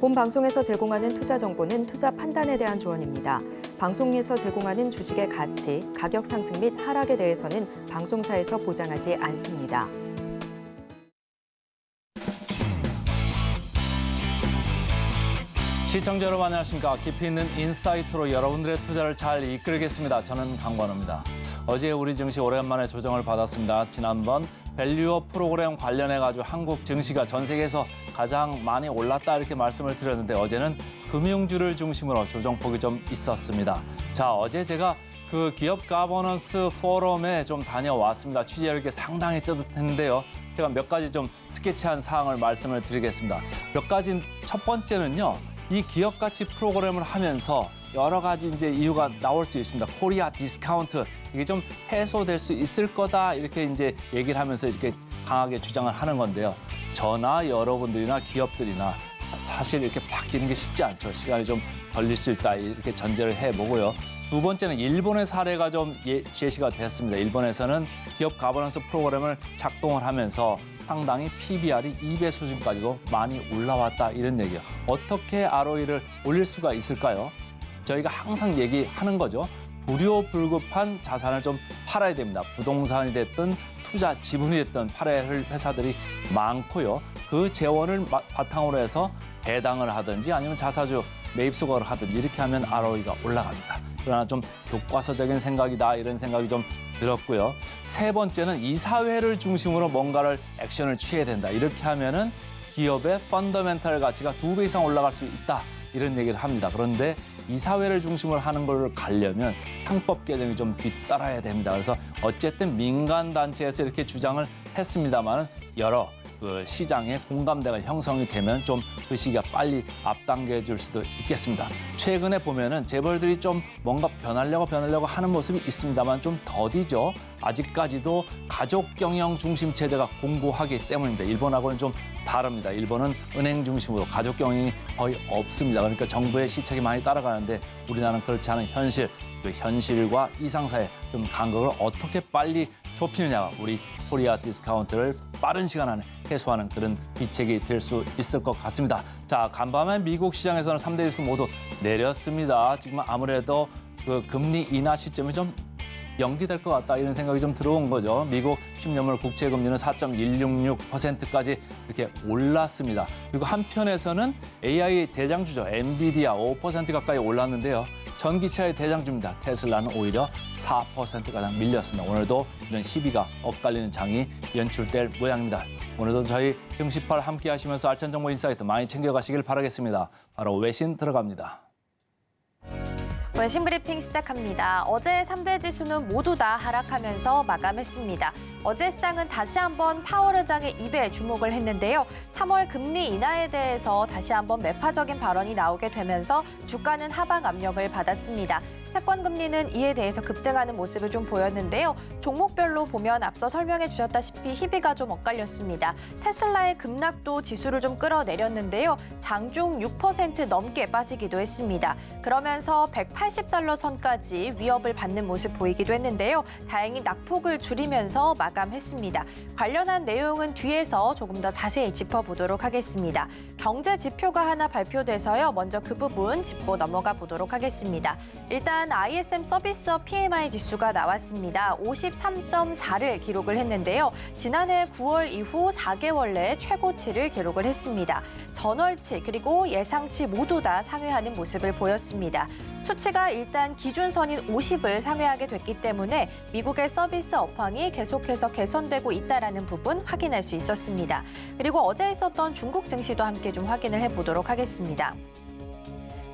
본 방송에서 제공하는 투자 정보는 투자 판단에 대한 조언입니다. 방송에서 제공하는 주식의 가치, 가격 상승 및 하락에 대해서는 방송사에서 보장하지 않습니다. 시청자 여러분 안녕하십니까. 깊이 있는 인사이트로 여러분들의 투자를 잘 이끌겠습니다. 저는 강관우입니다. 어제 우리 증시 오랜만에 조정을 받았습니다. 지난번 밸류업 프로그램 관련해가지고 한국 증시가 전 세계에서 가장 많이 올랐다 이렇게 말씀을 드렸는데 어제는 금융주를 중심으로 조정폭이 좀 있었습니다. 자, 어제 제가 그 기업 가버넌스 포럼에 좀 다녀왔습니다. 취재 열기 상당히 뜨뜻했는데요. 제가 몇 가지 좀 스케치한 사항을 말씀을 드리겠습니다. 몇 가지 첫 번째는요. 이 기업 가치 프로그램을 하면서 여러 가지 이제 이유가 나올 수 있습니다. 코리아 디스카운트 이게 좀 해소될 수 있을 거다 이렇게 이제 얘기를 하면서 이렇게 강하게 주장을 하는 건데요. 저나 여러분들이나 기업들이나 사실 이렇게 바뀌는 게 쉽지 않죠. 시간이 좀 걸릴 수 있다 이렇게 전제를 해보고요. 두 번째는 일본의 사례가 좀 제시가 됐습니다. 일본에서는 기업 가버넌스 프로그램을 작동을 하면서 상당히 PBR이 2배 수준까지도 많이 올라왔다 이런 얘기예요. 어떻게 ROE를 올릴 수가 있을까요? 저희가 항상 얘기하는 거죠. 불효불급한 자산을 좀 팔아야 됩니다. 부동산이 됐든 투자 지분이 됐든 팔아야 할 회사들이 많고요. 그 재원을 바탕으로 해서 배당을 하든지 아니면 자사주 매입 수거를 하든지 이렇게 하면 ROE가 올라갑니다. 그러나 좀 교과서적인 생각이다 이런 생각이 좀 들었고요. 세 번째는 이사회를 중심으로 뭔가를 액션을 취해야 된다. 이렇게 하면은 기업의 펀더멘탈 가치가 2배 이상 올라갈 수 있다. 이런 얘기를 합니다. 그런데 이사회를 중심으로 하는 걸 가려면 상법 개정이 좀 뒤따라야 됩니다. 그래서 어쨌든 민간 단체에서 이렇게 주장을 했습니다만 여러 그 시장의 공감대가 형성이 되면 좀 그 시기가 빨리 앞당겨 줄 수도 있겠습니다. 최근에 보면은 재벌들이 좀 뭔가 변하려고 하는 모습이 있습니다만 좀 더디죠. 아직까지도 가족 경영 중심 체제가 공고하기 때문입니다. 일본하고는 좀 다릅니다. 일본은 은행 중심으로 가족 경영이 거의 없습니다. 그러니까 정부의 시책이 많이 따라가는데 우리나라는 그렇지 않은 현실, 그 현실과 이상사의 좀 간극을 어떻게 빨리 좁히느냐가 우리 코리아 디스카운트를 빠른 시간 안에 해소하는 그런 비책이 될 수 있을 것 같습니다. 자, 간밤에 미국 시장에서는 3대 지수 모두 내렸습니다. 지금 아무래도 그 금리 인하 시점이 좀 연기될 것 같다 이런 생각이 좀 들어온 거죠. 미국 10년물 국채 금리는 4.166%까지 이렇게 올랐습니다. 그리고 한편에서는 AI 대장주죠. 엔비디아 5% 가까이 올랐는데요. 전기차의 대장주입니다. 테슬라는 오히려 4%가량 밀렸습니다. 오늘도 이런 시비가 엇갈리는 장이 연출될 모양입니다. 오늘도 저희 증시팔 함께 하시면서 알찬 정보 인사이트 많이 챙겨가시길 바라겠습니다. 바로 외신 들어갑니다. 외신 브리핑 시작합니다. 어제 3대 지수는 모두 다 하락하면서 마감했습니다. 어제 시장은 다시 한번 파월 의장의 입에 주목을 했는데요. 3월 금리 인하에 대해서 다시 한번 매파적인 발언이 나오게 되면서 주가는 하방 압력을 받았습니다. 채권 금리는 이에 대해서 급등하는 모습을 좀 보였는데요. 종목별로 보면 앞서 설명해 주셨다시피 희비가 좀 엇갈렸습니다. 테슬라의 급락도 지수를 좀 끌어내렸는데요. 장중 6% 넘게 빠지기도 했습니다. 그러면서 180달러 선까지 위협을 받는 모습 보이기도 했는데요. 다행히 낙폭을 줄이면서 마감했습니다. 관련한 내용은 뒤에서 조금 더 자세히 짚어보도록 하겠습니다. 경제 지표가 하나 발표돼서요. 먼저 그 부분 짚고 넘어가 보도록 하겠습니다. 일단 ISM 서비스업 PMI 지수가 나왔습니다. 53.4를 기록을 했는데요. 지난해 9월 이후 4개월 내 최고치를 기록을 했습니다. 전월치 그리고 예상치 모두 다 상회하는 모습을 보였습니다. 수치가 일단 기준선인 50을 상회하게 됐기 때문에 미국의 서비스 업황이 계속해서 개선되고 있다는 부분 확인할 수 있었습니다. 그리고 어제 있었던 중국 증시도 함께 좀 확인을 해보도록 하겠습니다.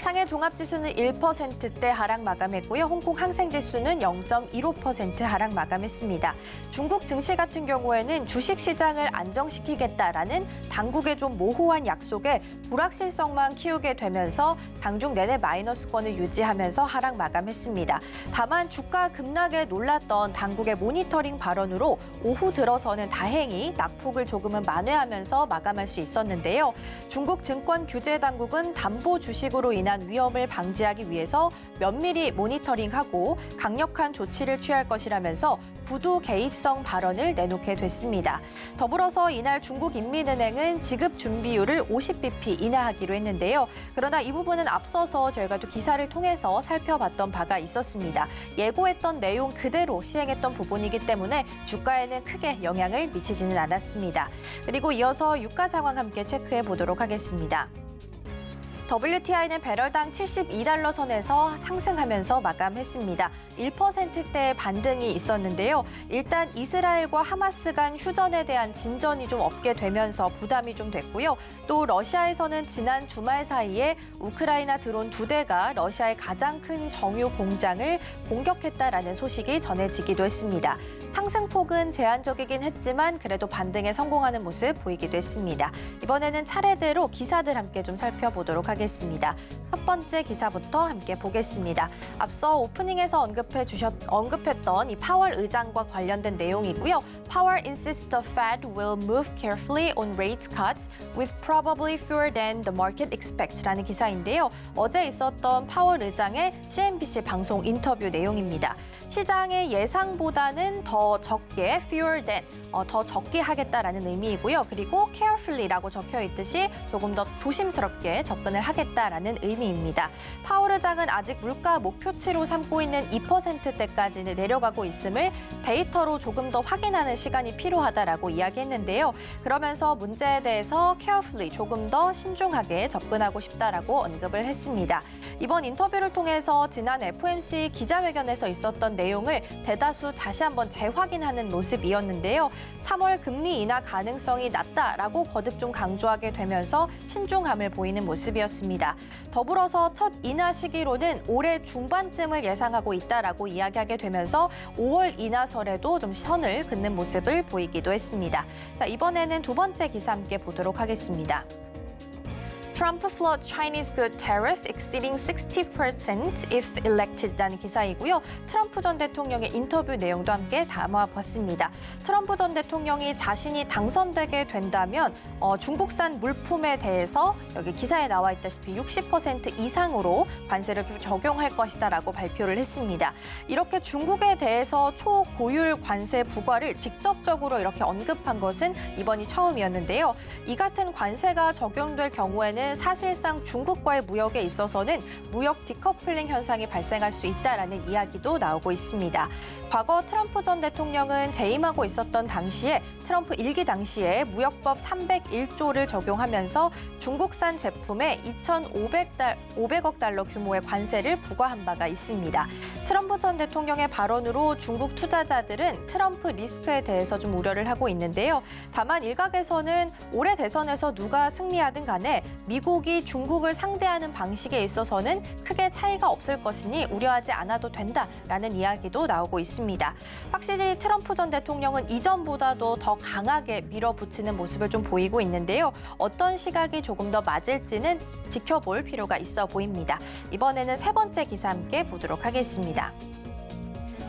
상해 종합지수는 1%대 하락 마감했고요. 홍콩 항생지수는 0.15% 하락 마감했습니다. 중국 증시 같은 경우에는 주식시장을 안정시키겠다라는 당국의 좀 모호한 약속에 불확실성만 키우게 되면서 장중 내내 마이너스권을 유지하면서 하락 마감했습니다. 다만 주가 급락에 놀랐던 당국의 모니터링 발언으로 오후 들어서는 다행히 낙폭을 조금은 만회하면서 마감할 수 있었는데요. 중국 증권 규제 당국은 담보 주식으로 인한 인한 위험을 방지하기 위해서 면밀히 모니터링하고 강력한 조치를 취할 것이라면서 구두 개입성 발언을 내놓게 됐습니다. 더불어서 이날 중국인민은행은 지급 준비율을 50bp 인하하기로 했는데요. 그러나 이 부분은 앞서서 저희가 또 기사를 통해서 살펴봤던 바가 있었습니다. 예고했던 내용 그대로 시행했던 부분이기 때문에 주가에는 크게 영향을 미치지는 않았습니다. 그리고 이어서 유가 상황 함께 체크해 보도록 하겠습니다. WTI는 배럴당 72달러 선에서 상승하면서 마감했습니다. 1%대의 반등이 있었는데요. 일단 이스라엘과 하마스 간 휴전에 대한 진전이 좀 없게 되면서 부담이 좀 됐고요. 또 러시아에서는 지난 주말 사이에 우크라이나 드론 2대가 러시아의 가장 큰 정유 공장을 공격했다라는 소식이 전해지기도 했습니다. 상승폭은 제한적이긴 했지만 그래도 반등에 성공하는 모습 보이기도 했습니다. 이번에는 차례대로 기사들 함께 좀 살펴보도록 하겠습니다. 첫 번째 기사부터 함께 보겠습니다. 앞서 오프닝에서 언급했던 이 파월 의장과 관련된 내용이고요. Powell insists the Fed will move carefully on rate cuts with probably fewer than the market expect라는 기사인데요. 어제 있었던 파월 의장의 CNBC 방송 인터뷰 내용입니다. 시장의 예상보다는 더 적게 fewer than, 더 적게 하겠다라는 의미이고요. 그리고 carefully라고 적혀 있듯이 조금 더 조심스럽게 접근을 하겠다라는 의미입니다. 파월 의장은 아직 물가 목표치로 삼고 있는 2%대까지는 내려가고 있음을 데이터로 조금 더 확인하는 시간이 필요하다라고 이야기했는데요. 그러면서 문제에 대해서 carefully 조금 더 신중하게 접근하고 싶다라고 언급을 했습니다. 이번 인터뷰를 통해서 지난 FOMC 기자회견에서 있었던 내용을 대다수 다시 한번 재확인하는 모습이었는데요. 3월 금리 인하 가능성이 낮다라고 거듭 좀 강조하게 되면서 신중함을 보이는 모습이었습니다. 더불어서 첫 인하 시기로는 올해 중반쯤을 예상하고 있다라고 이야기하게 되면서 5월 인하설에도 좀 선을 긋는 모습을 보이기도 했습니다. 자, 이번에는 두 번째 기사 함께 보도록 하겠습니다. Trump float Chinese good tariff exceeding 60% if elected라는 기사이고요. 트럼프 전 대통령의 인터뷰 내용도 함께 담아봤습니다. 트럼프 전 대통령이 자신이 당선되게 된다면 중국산 물품에 대해서 여기 기사에 나와 있다시피 60% 이상으로 관세를 좀 적용할 것이다라고 발표를 했습니다. 이렇게 중국에 대해서 초고율 관세 부과를 직접적으로 이렇게 언급한 것은 이번이 처음이었는데요. 이 같은 관세가 적용될 경우에는 사실상 중국과의 무역에 있어서는 무역 디커플링 현상이 발생할 수 있다라는 이야기도 나오고 있습니다. 과거 트럼프 전 대통령은 재임하고 있었던 당시에 트럼프 1기 당시에 무역법 301조를 적용하면서 중국산 제품에 2,500억 달러 규모의 관세를 부과한 바가 있습니다. 트럼프 전 대통령의 발언으로 중국 투자자들은 트럼프 리스크에 대해서 좀 우려를 하고 있는데요. 다만 일각에서는 올해 대선에서 누가 승리하든 간에 미국이 중국을 상대하는 방식에 있어서는 크게 차이가 없을 것이니 우려하지 않아도 된다라는 이야기도 나오고 있습니다. 확실히 트럼프 전 대통령은 이전보다도 더 강하게 밀어붙이는 모습을 좀 보이고 있는데요. 어떤 시각이 조금 더 맞을지는 지켜볼 필요가 있어 보입니다. 이번에는 세 번째 기사 함께 보도록 하겠습니다.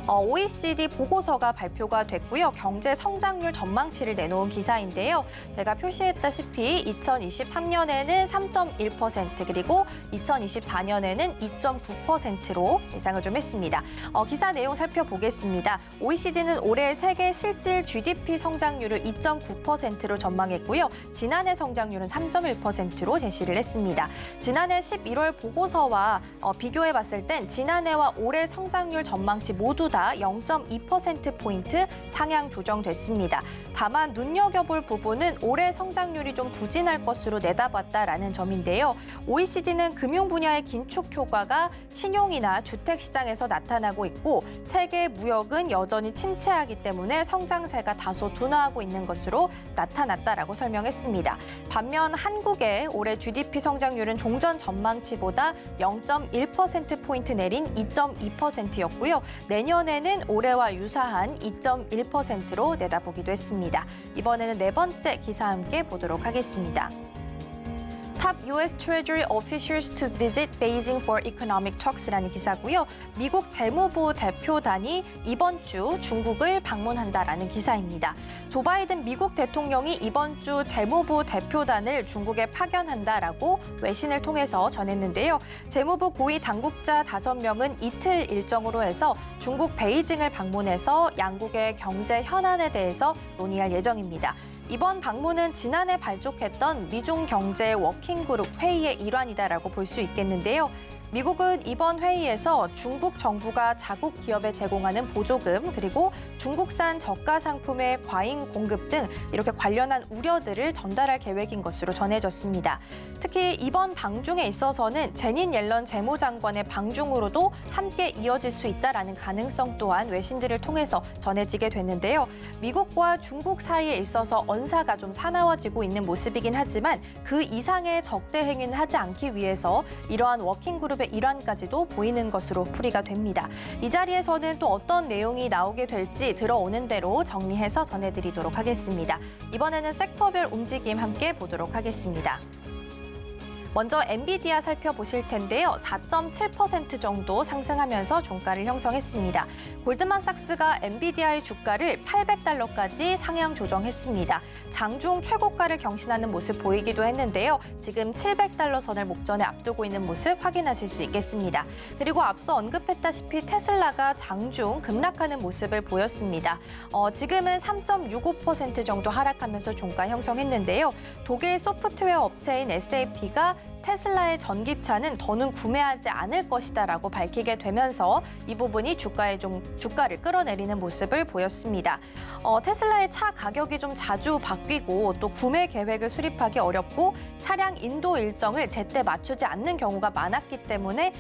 OECD 보고서가 발표가 됐고요. 경제 성장률 전망치를 내놓은 기사인데요. 제가 표시했다시피 2023년에는 3.1% 그리고 2024년에는 2.9%로 예상을 좀 했습니다. 기사 내용 살펴보겠습니다. OECD는 올해 세계 실질 GDP 성장률을 2.9%로 전망했고요. 지난해 성장률은 3.1%로 제시를 했습니다. 지난해 11월 보고서와 비교해봤을 땐 지난해와 올해 성장률 전망치 모두 다 0.2%포인트 상향 조정됐습니다. 다만 눈여겨볼 부분은 올해 성장률이 좀 부진할 것으로 내다봤다라는 점인데요. OECD는 금융 분야의 긴축 효과가 신용이나 주택 시장에서 나타나고 있고 세계 무역은 여전히 침체하기 때문에 성장세가 다소 둔화하고 있는 것으로 나타났다라고 설명했습니다. 반면 한국의 올해 GDP 성장률은 종전 전망치보다 0.1%포인트 내린 2.2%였고요. 내년에는 올해와 유사한 2.1%로 내다보기도 했습니다. 이번에는 네 번째 기사 함께 보도록 하겠습니다. Top U.S. Treasury officials to visit Beijing for economic talks라는 기사고요. 미국 재무부 대표단이 이번 주 중국을 방문한다라는 기사입니다. 조 바이든 미국 대통령이 이번 주 재무부 대표단을 중국에 파견한다라고 외신을 통해서 전했는데요. 재무부 고위 당국자 5명은 이틀 일정으로 해서 중국 베이징을 방문해서 양국의 경제 현안에 대해서 논의할 예정입니다. 이번 방문은 지난해 발족했던 미중 경제 워킹그룹 회의의 일환이다라고 볼 수 있겠는데요. 미국은 이번 회의에서 중국 정부가 자국 기업에 제공하는 보조금 그리고 중국산 저가 상품의 과잉 공급 등 이렇게 관련한 우려들을 전달할 계획인 것으로 전해졌습니다. 특히 이번 방중에 있어서는 제닛 옐런 재무장관의 방중으로도 함께 이어질 수 있다라는 가능성 또한 외신들을 통해서 전해지게 됐는데요. 미국과 중국 사이에 있어서 언사가 좀 사나워지고 있는 모습이긴 하지만 그 이상의 적대 행위는 하지 않기 위해서 이러한 워킹그룹의 일환까지도 보이는 것으로 풀이가 됩니다. 이 자리에서는 또 어떤 내용이 나오게 될지 들어오는 대로 정리해서 전해드리도록 하겠습니다. 이번에는 섹터별 움직임 함께 보도록 하겠습니다. 먼저 엔비디아 살펴보실 텐데요. 4.7% 정도 상승하면서 종가를 형성했습니다. 골드만삭스가 엔비디아의 주가를 $800까지 상향 조정했습니다. 장중 최고가를 경신하는 모습 보이기도 했는데요. 지금 $700 선을 목전에 앞두고 있는 모습 확인하실 수 있겠습니다. 그리고 앞서 언급했다시피 테슬라가 장중 급락하는 모습을 보였습니다. 지금은 3.65% 정도 하락하면서 종가 형성했는데요. 독일 소프트웨어 업체인 SAP가 테슬라의 전기차는 더는 구매하지 않을 것이다라고 밝히게 되면서 이 부분이 주가를 끌어내리는 모습을 보였습니다. 테슬라의 차 가격이 좀 자주 바뀌고 또 구매 계획을 수립하기 어렵고 차량 인도 일정을 제때 맞추지 않는 경우가 많았기 때문에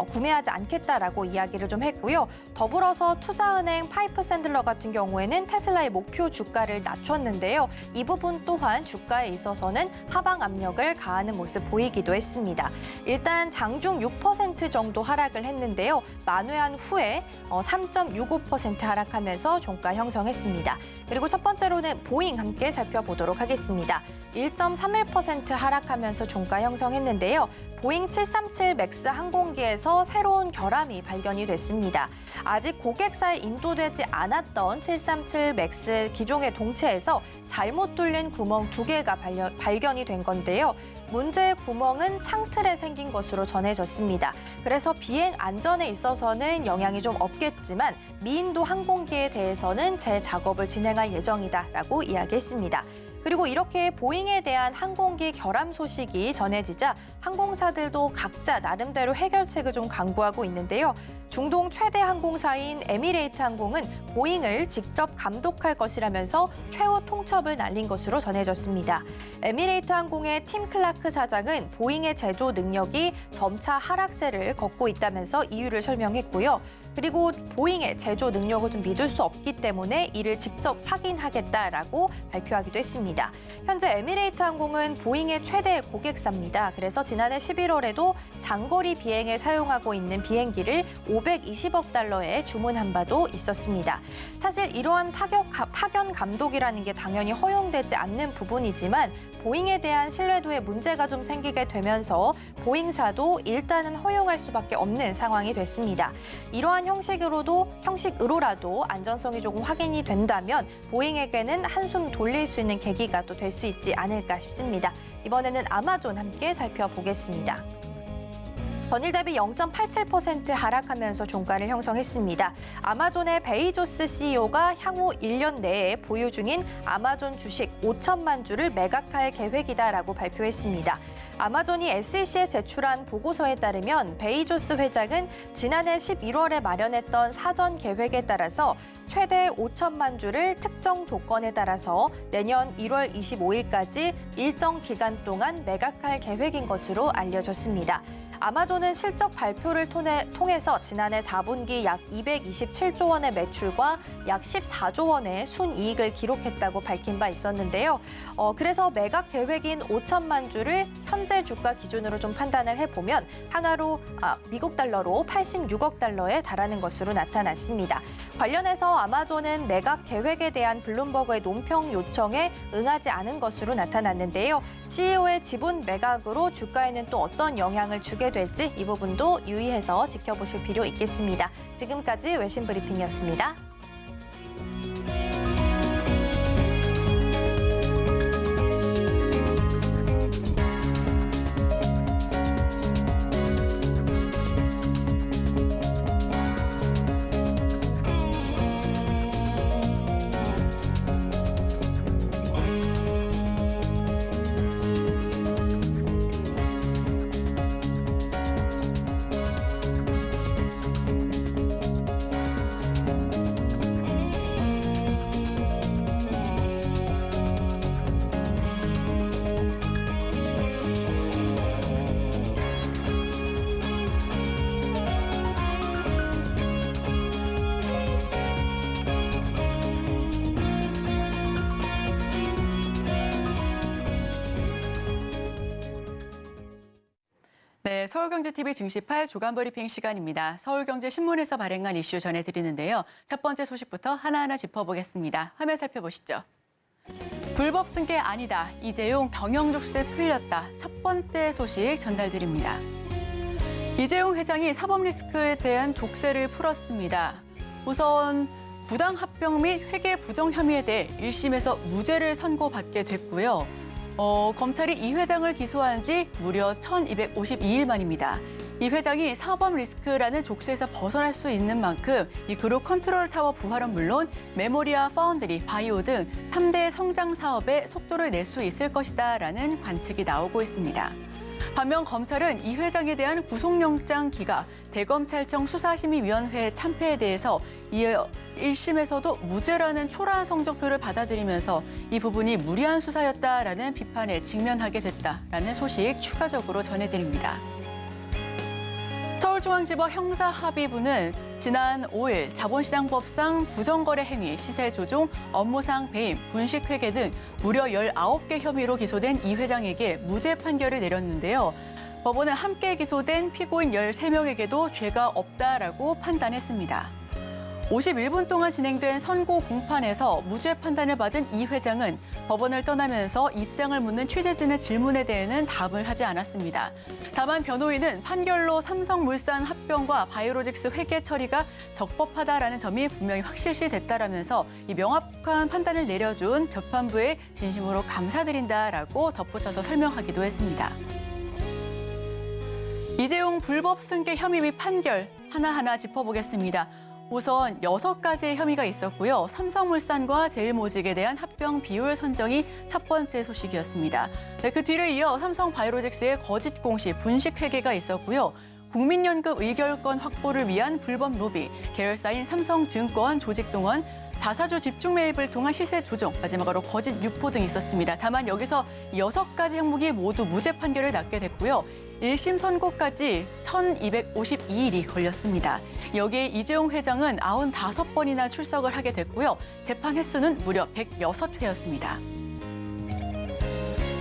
구매하지 않겠다라고 이야기를 좀 했고요. 더불어서 투자은행 파이프 샌들러 같은 경우에는 테슬라의 목표 주가를 낮췄는데요. 이 부분 또한 주가에 있어서는 하방 압력을 가하는 모습 보이기도 했습니다. 일단 장중 6% 정도 하락을 했는데요. 만회한 후에 3.65% 하락하면서 종가 형성했습니다. 그리고 첫 번째로는 보잉 함께 살펴보도록 하겠습니다. 1.31% 하락하면서 종가 형성했는데요. 보잉 737 맥스 항공기에서 새로운 결함이 발견이 됐습니다. 아직 고객사에 인도되지 않았던 737 맥스 기종의 동체에서 잘못 뚫린 구멍 2개가 발견이 된 건데요. 문제의 구멍은 창틀에 생긴 것으로 전해졌습니다. 그래서 비행 안전에 있어서는 영향이 좀 없겠지만 미인도 항공기에 대해서는 재작업을 진행할 예정이다라고 이야기했습니다. 그리고 이렇게 보잉에 대한 항공기 결함 소식이 전해지자 항공사들도 각자 나름대로 해결책을 좀 강구하고 있는데요. 중동 최대 항공사인 에미레이트 항공은 보잉을 직접 감독할 것이라면서 최후 통첩을 날린 것으로 전해졌습니다. 에미레이트 항공의 팀 클라크 사장은 보잉의 제조 능력이 점차 하락세를 걷고 있다면서 이유를 설명했고요. 그리고 보잉의 제조 능력을 좀 믿을 수 없기 때문에 이를 직접 확인하겠다라고 발표하기도 했습니다. 현재 에미레이트 항공은 보잉의 최대 고객사입니다. 그래서 지난해 11월에도 장거리 비행에 사용하고 있는 비행기를 $520억 달러에 주문한 바도 있었습니다. 사실 이러한 파견 감독이라는 게 당연히 허용되지 않는 부분이지만 보잉에 대한 신뢰도에 문제가 좀 생기게 되면서 보잉사도 일단은 허용할 수밖에 없는 상황이 됐습니다. 이러한 형식으로라도 안전성이 조금 확인이 된다면 보잉에게는 한숨 돌릴 수 있는 계기가 또 될 수 있지 않을까 싶습니다. 이번에는 아마존 함께 살펴보겠습니다. 전일 대비 0.87% 하락하면서 종가를 형성했습니다. 아마존의 베이조스 CEO가 향후 1년 내에 보유 중인 아마존 주식 5천만 주를 매각할 계획이다라고 발표했습니다. 아마존이 SEC에 제출한 보고서에 따르면 베이조스 회장은 지난해 11월에 마련했던 사전 계획에 따라서 최대 5천만 주를 특정 조건에 따라서 내년 1월 25일까지 일정 기간 동안 매각할 계획인 것으로 알려졌습니다. 아마존 아마존은 실적 발표를 통해서 지난해 4분기 약 227조 원의 매출과 약 14조 원의 순이익을 기록했다고 밝힌 바 있었는데요. 그래서 매각 계획인 5천만 주를 현재 주가 기준으로 좀 판단을 해보면 하나로 미국 달러로 86억 달러에 달하는 것으로 나타났습니다. 관련해서 아마존은 매각 계획에 대한 블룸버그의 논평 요청에 응하지 않은 것으로 나타났는데요. CEO의 지분 매각으로 주가에는 또 어떤 영향을 주게 될지 이 부분도 유의해서 지켜보실 필요 있겠습니다. 지금까지 외신 브리핑이었습니다. 네, 서울경제TV 증시8 주간브리핑 시간입니다. 서울경제신문에서 발행한 이슈 전해드리는데요. 첫 번째 소식부터 하나하나 짚어보겠습니다. 화면 살펴보시죠. 불법 승계 아니다. 이재용 경영족세 풀렸다. 첫 번째 소식 전달드립니다. 이재용 회장이 사법 리스크에 대한 족쇄를 풀었습니다. 우선 부당합병 및 회계 부정 혐의에 대해 1심에서 무죄를 선고받게 됐고요. 검찰이 이 회장을 기소한 지 무려 1,252일 만입니다. 이 회장이 사법 리스크라는 족쇄에서 벗어날 수 있는 만큼 이 그룹 컨트롤 타워 부활은 물론 메모리아 파운드리, 바이오 등 3대 성장 사업에 속도를 낼 수 있을 것이다라는 관측이 나오고 있습니다. 반면 검찰은 이 회장에 대한 구속영장 기각, 대검찰청 수사심의위원회 참패에 대해서 이어 1심에서도 무죄라는 초라한 성적표를 받아들이면서 이 부분이 무리한 수사였다라는 비판에 직면하게 됐다라는 소식 추가적으로 전해드립니다. 서울중앙지법 형사합의부는 지난 5일 자본시장법상 부정거래 행위, 시세 조종, 업무상 배임, 분식회계 등 무려 19개 혐의로 기소된 이 회장에게 무죄 판결을 내렸는데요. 법원은 함께 기소된 피고인 13명에게도 죄가 없다라고 판단했습니다. 51분 동안 진행된 선고 공판에서 무죄 판단을 받은 이 회장은 법원을 떠나면서 입장을 묻는 취재진의 질문에 대해는 답을 하지 않았습니다. 다만 변호인은 판결로 삼성물산 합병과 바이오로직스 회계 처리가 적법하다라는 점이 분명히 확실시됐다라면서 이 명확한 판단을 내려준 재판부에 진심으로 감사드린다라고 덧붙여서 설명하기도 했습니다. 이재용 불법 승계 혐의 및 판결 하나하나 짚어보겠습니다. 우선 6가지의 혐의가 있었고요. 삼성물산과 제일모직에 대한 합병 비율 선정이 첫 번째 소식이었습니다. 네, 그 뒤를 이어 삼성바이오로직스의 거짓 공시, 분식 회계가 있었고요. 국민연금 의결권 확보를 위한 불법 로비, 계열사인 삼성증권 조직 동원, 자사주 집중 매입을 통한 시세 조정, 마지막으로 거짓 유포 등이 있었습니다. 다만 여기서 6가지 항목이 모두 무죄 판결을 낳게 됐고요. 1심 선고까지 1,252일이 걸렸습니다. 여기에 이재용 회장은 95번이나 출석을 하게 됐고요. 재판 횟수는 무려 106회였습니다.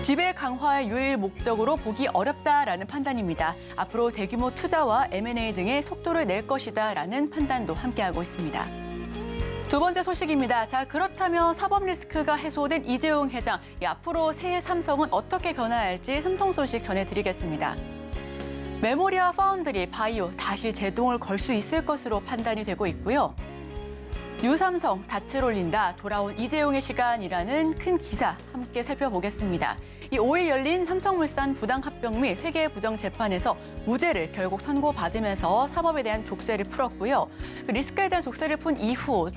지배 강화의 유일 목적으로 보기 어렵다라는 판단입니다. 앞으로 대규모 투자와 M&A 등의 속도를 낼 것이다라는 판단도 함께하고 있습니다. 두 번째 소식입니다. 자, 그렇다면 사법 리스크가 해소된 이재용 회장, 앞으로 새해 삼성은 어떻게 변화할지 삼성 소식 전해드리겠습니다. 메모리아 파운드리, 바이오 다시 제동을 걸 수 있을 것으로 판단이 되고 있고요. 뉴삼성, 닻을 올린다, 돌아온 이재용의 시간이라는 큰 기사 함께 살펴보겠습니다. 이 5일 열린 삼성물산 부당합병 및 회계 부정 재판에서 무죄를 결국 선고받으면서 사법에 대한 족쇄를 풀었고요. 리스크에 대한 족쇄를 푼 이후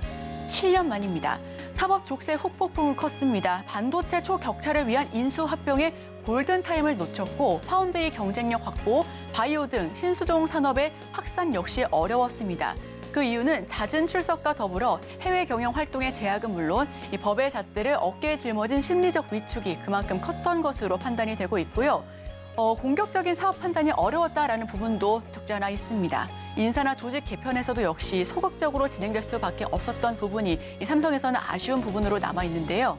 7년 만입니다. 사법 족쇄 후폭풍은 컸습니다. 반도체 초격차를 위한 인수합병에 골든타임을 놓쳤고 파운드리 경쟁력 확보, 바이오 등 신수종 산업의 확산 역시 어려웠습니다. 그 이유는 잦은 출석과 더불어 해외 경영 활동의 제약은 물론 이 법의 잣대를 어깨에 짊어진 심리적 위축이 그만큼 컸던 것으로 판단이 되고 있고요. 공격적인 사업 판단이 어려웠다라는 부분도 적지 않아 있습니다. 인사나 조직 개편에서도 역시 소극적으로 진행될 수밖에 없었던 부분이 이 삼성에서는 아쉬운 부분으로 남아 있는데요.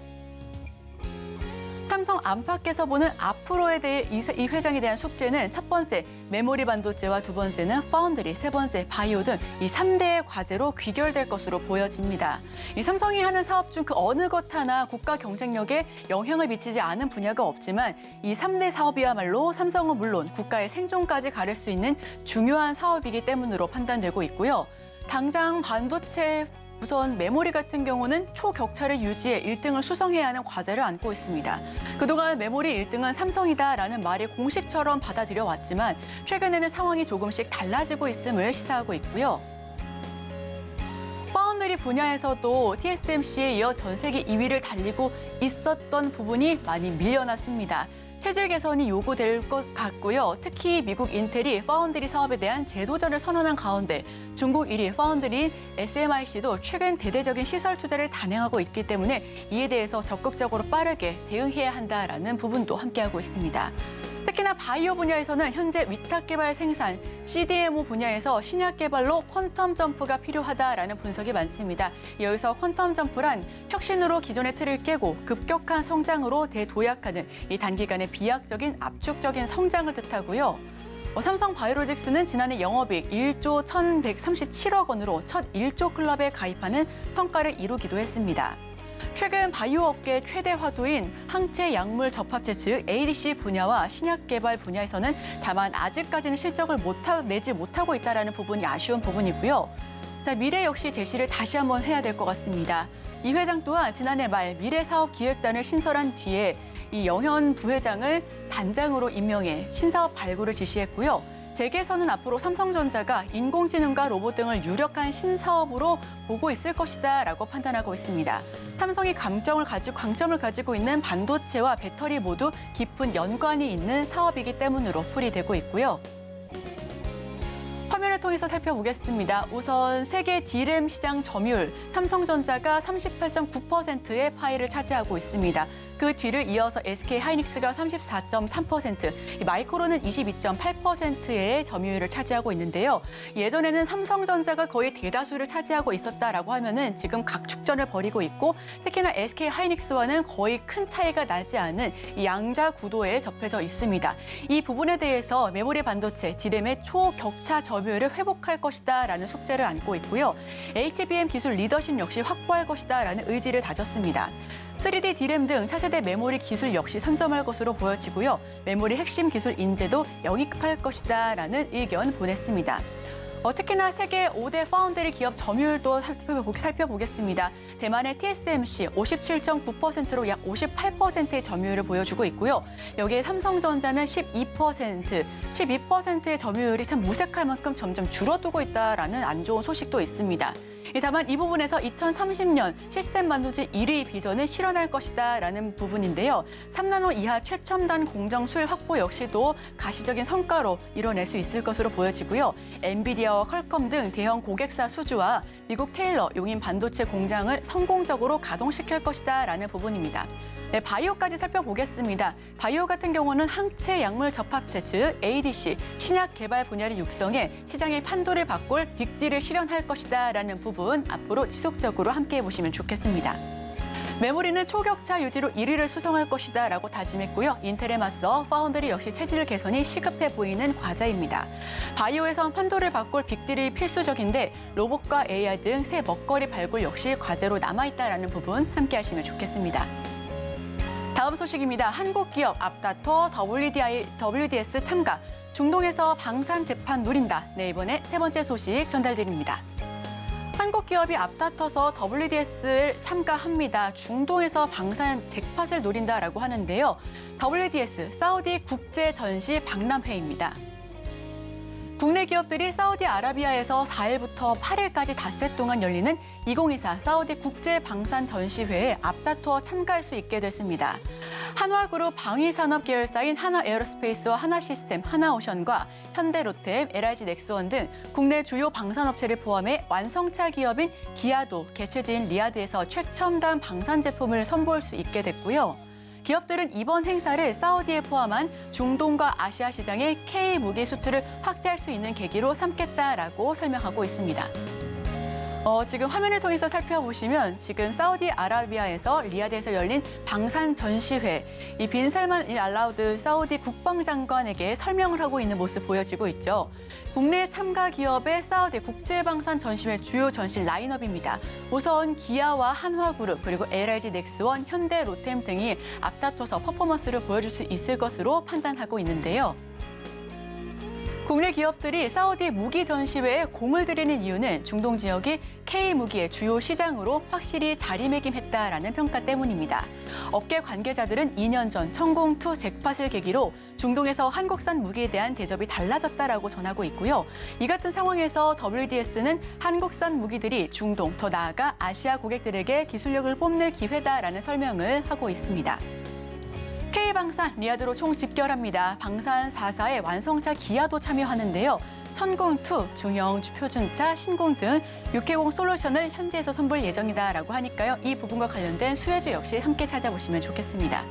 삼성 안팎에서 보는 앞으로에 대해 이 회장에 대한 숙제는 첫 번째, 메모리 반도체와 두 번째는 파운드리, 세 번째, 바이오 등 이 3대의 과제로 귀결될 것으로 보여집니다. 이 삼성이 하는 사업 중 그 어느 것 하나 국가 경쟁력에 영향을 미치지 않은 분야가 없지만 이 3대 사업이야말로 삼성은 물론 국가의 생존까지 가릴 수 있는 중요한 사업이기 때문으로 판단되고 있고요. 당장 반도체 우선 메모리 같은 경우는 초격차를 유지해 1등을 수성해야 하는 과제를 안고 있습니다. 그동안 메모리 1등은 삼성이다라는 말이 공식처럼 받아들여 왔지만 최근에는 상황이 조금씩 달라지고 있음을 시사하고 있고요. 파운드리 분야에서도 TSMC에 이어 전 세계 2위를 달리고 있었던 부분이 많이 밀려났습니다. 체질 개선이 요구될 것 같고요. 특히 미국 인텔이 파운드리 사업에 대한 재도전을 선언한 가운데 중국 1위 파운드리인 SMIC도 최근 대대적인 시설 투자를 단행하고 있기 때문에 이에 대해서 적극적으로 빠르게 대응해야 한다라는 부분도 함께하고 있습니다. 특히나 바이오 분야에서는 현재 위탁 개발 생산, CDMO 분야에서 신약 개발로 퀀텀 점프가 필요하다라는 분석이 많습니다. 여기서 퀀텀 점프란 혁신으로 기존의 틀을 깨고 급격한 성장으로 대도약하는 이 단기간의 비약적인 압축적인 성장을 뜻하고요. 삼성 바이오로직스는 지난해 영업이익 1조 1,137억 원으로 첫 1조 클럽에 가입하는 성과를 이루기도 했습니다. 최근 바이오 업계 최대 화두인 항체 약물 접합체 즉 ADC 분야와 신약 개발 분야에서는 다만 아직까지는 실적을 내지 못하고 있다는 부분이 아쉬운 부분이고요. 자, 미래 역시 제시를 다시 한번 해야 될 것 같습니다. 이 회장 또한 지난해 말 미래사업기획단을 신설한 뒤에 이 영현 부회장을 단장으로 임명해 신사업 발굴을 지시했고요. 재계에서는 앞으로 삼성전자가 인공지능과 로봇 등을 유력한 신사업으로 보고 있을 것이다라고 판단하고 있습니다. 삼성이 강점을 가지고 있는 반도체와 배터리 모두 깊은 연관이 있는 사업이기 때문으로 풀이되고 있고요. 화면을 통해서 살펴보겠습니다. 우선 세계 D램 시장 점유율, 삼성전자가 38.9%의 파이를 차지하고 있습니다. 그 뒤를 이어서 SK하이닉스가 34.3%, 마이크론은 22.8%의 점유율을 차지하고 있는데요. 예전에는 삼성전자가 거의 대다수를 차지하고 있었다라고 하면은 지금 각축전을 벌이고 있고 특히나 SK하이닉스와는 거의 큰 차이가 나지 않은 이 양자 구도에 접해져 있습니다. 이 부분에 대해서 메모리 반도체, D램의 초격차 점유율을 회복할 것이다라는 숙제를 안고 있고요. HBM 기술 리더십 역시 확보할 것이다라는 의지를 다졌습니다. 3D D램 등 차세대 메모리 기술 역시 선점할 것으로 보여지고요. 메모리 핵심 기술 인재도 영입할 것이다라는 의견 보냈습니다. 특히나 세계 5대 파운드리 기업 점유율도 살펴보겠습니다. 대만의 TSMC 57.9%로 약 58%의 점유율을 보여주고 있고요. 여기에 삼성전자는 12%의 점유율이 참 무색할 만큼 점점 줄어들고 있다라는 안 좋은 소식도 있습니다. 다만 이 부분에서 2030년 시스템 반도체 1위 비전을 실현할 것이다라는 부분인데요. 3나노 이하 최첨단 공정 수율 확보 역시도 가시적인 성과로 이뤄낼 수 있을 것으로 보여지고요. 엔비디아와 퀄컴 등 대형 고객사 수주와 미국 테일러 용인 반도체 공장을 성공적으로 가동시킬 것이다라는 부분입니다. 네, 바이오까지 살펴보겠습니다. 바이오 같은 경우는 항체 약물 접합체 즉 ADC 신약 개발 분야를 육성해 시장의 판도를 바꿀 빅딜을 실현할 것이다라는 부분 앞으로 지속적으로 함께해 보시면 좋겠습니다. 메모리는 초격차 유지로 1위를 수성할 것이다라고 다짐했고요. 인텔에 맞서 파운드리 역시 체질 개선이 시급해 보이는 과제입니다. 바이오에선 판도를 바꿀 빅딜이 필수적인데 로봇과 AI 등 새 먹거리 발굴 역시 과제로 남아있다라는 부분 함께하시면 좋겠습니다. 다음 소식입니다. 한국 기업 앞다퉈 WDS 참가, 중동에서 방산 재판 노린다. 네, 이번에 세 번째 소식 전달드립니다. 한국 기업이 앞다퉈서 WDS를 참가합니다. 중동에서 방산 잭팟을 노린다라고 하는데요. WDS, 사우디 국제 전시 박람회입니다. 국내 기업들이 사우디아라비아에서 4일부터 8일까지 닷새 동안 열리는 2024 사우디 국제방산전시회에 앞다투어 참가할 수 있게 됐습니다. 한화그룹 방위산업 계열사인 하나에어로스페이스와 하나시스템, 하나오션과 현대로템, LIG넥스원 등 국내 주요 방산업체를 포함해 완성차 기업인 기아도 개최지인 리야드에서 최첨단 방산 제품을 선보일 수 있게 됐고요. 기업들은 이번 행사를 사우디에 포함한 중동과 아시아 시장의 K 무기 수출을 확대할 수 있는 계기로 삼겠다라고 설명하고 있습니다. 지금 화면을 통해서 살펴보시면 지금 사우디아라비아에서 리야드에서 열린 방산 전시회, 이 빈 살만 알라우드 사우디 국방장관에게 설명을 하고 있는 모습 보여지고 있죠. 국내 참가 기업의 사우디 국제방산 전시회 주요 전시 라인업입니다. 우선 기아와 한화그룹, 그리고 LIG 넥스원, 현대 로템 등이 앞다퉈서 퍼포먼스를 보여줄 수 있을 것으로 판단하고 있는데요. 국내 기업들이 사우디 무기 전시회에 공을 들이는 이유는 중동 지역이 K-무기의 주요 시장으로 확실히 자리매김했다라는 평가 때문입니다. 업계 관계자들은 2년 전 천공2 잭팟을 계기로 중동에서 한국산 무기에 대한 대접이 달라졌다라고 전하고 있고요. 이 같은 상황에서 WDS는 한국산 무기들이 중동, 더 나아가 아시아 고객들에게 기술력을 뽐낼 기회다라는 설명을 하고 있습니다. K방산 리야드로 총 집결합니다. 방산 4사의 완성차 기아도 참여하는데요. 천공2, 중형 표준차, 신공 등 6회공 솔루션을 현지에서 선보일 예정이다라고 하니까요. 이 부분과 관련된 수혜주 역시 함께 찾아보시면 좋겠습니다.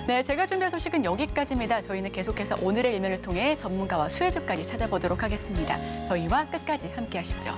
네, 제가 준비한 소식은 여기까지입니다. 저희는 계속해서 오늘의 일면을 통해 전문가와 수혜주까지 찾아보도록 하겠습니다. 저희와 끝까지 함께 하시죠.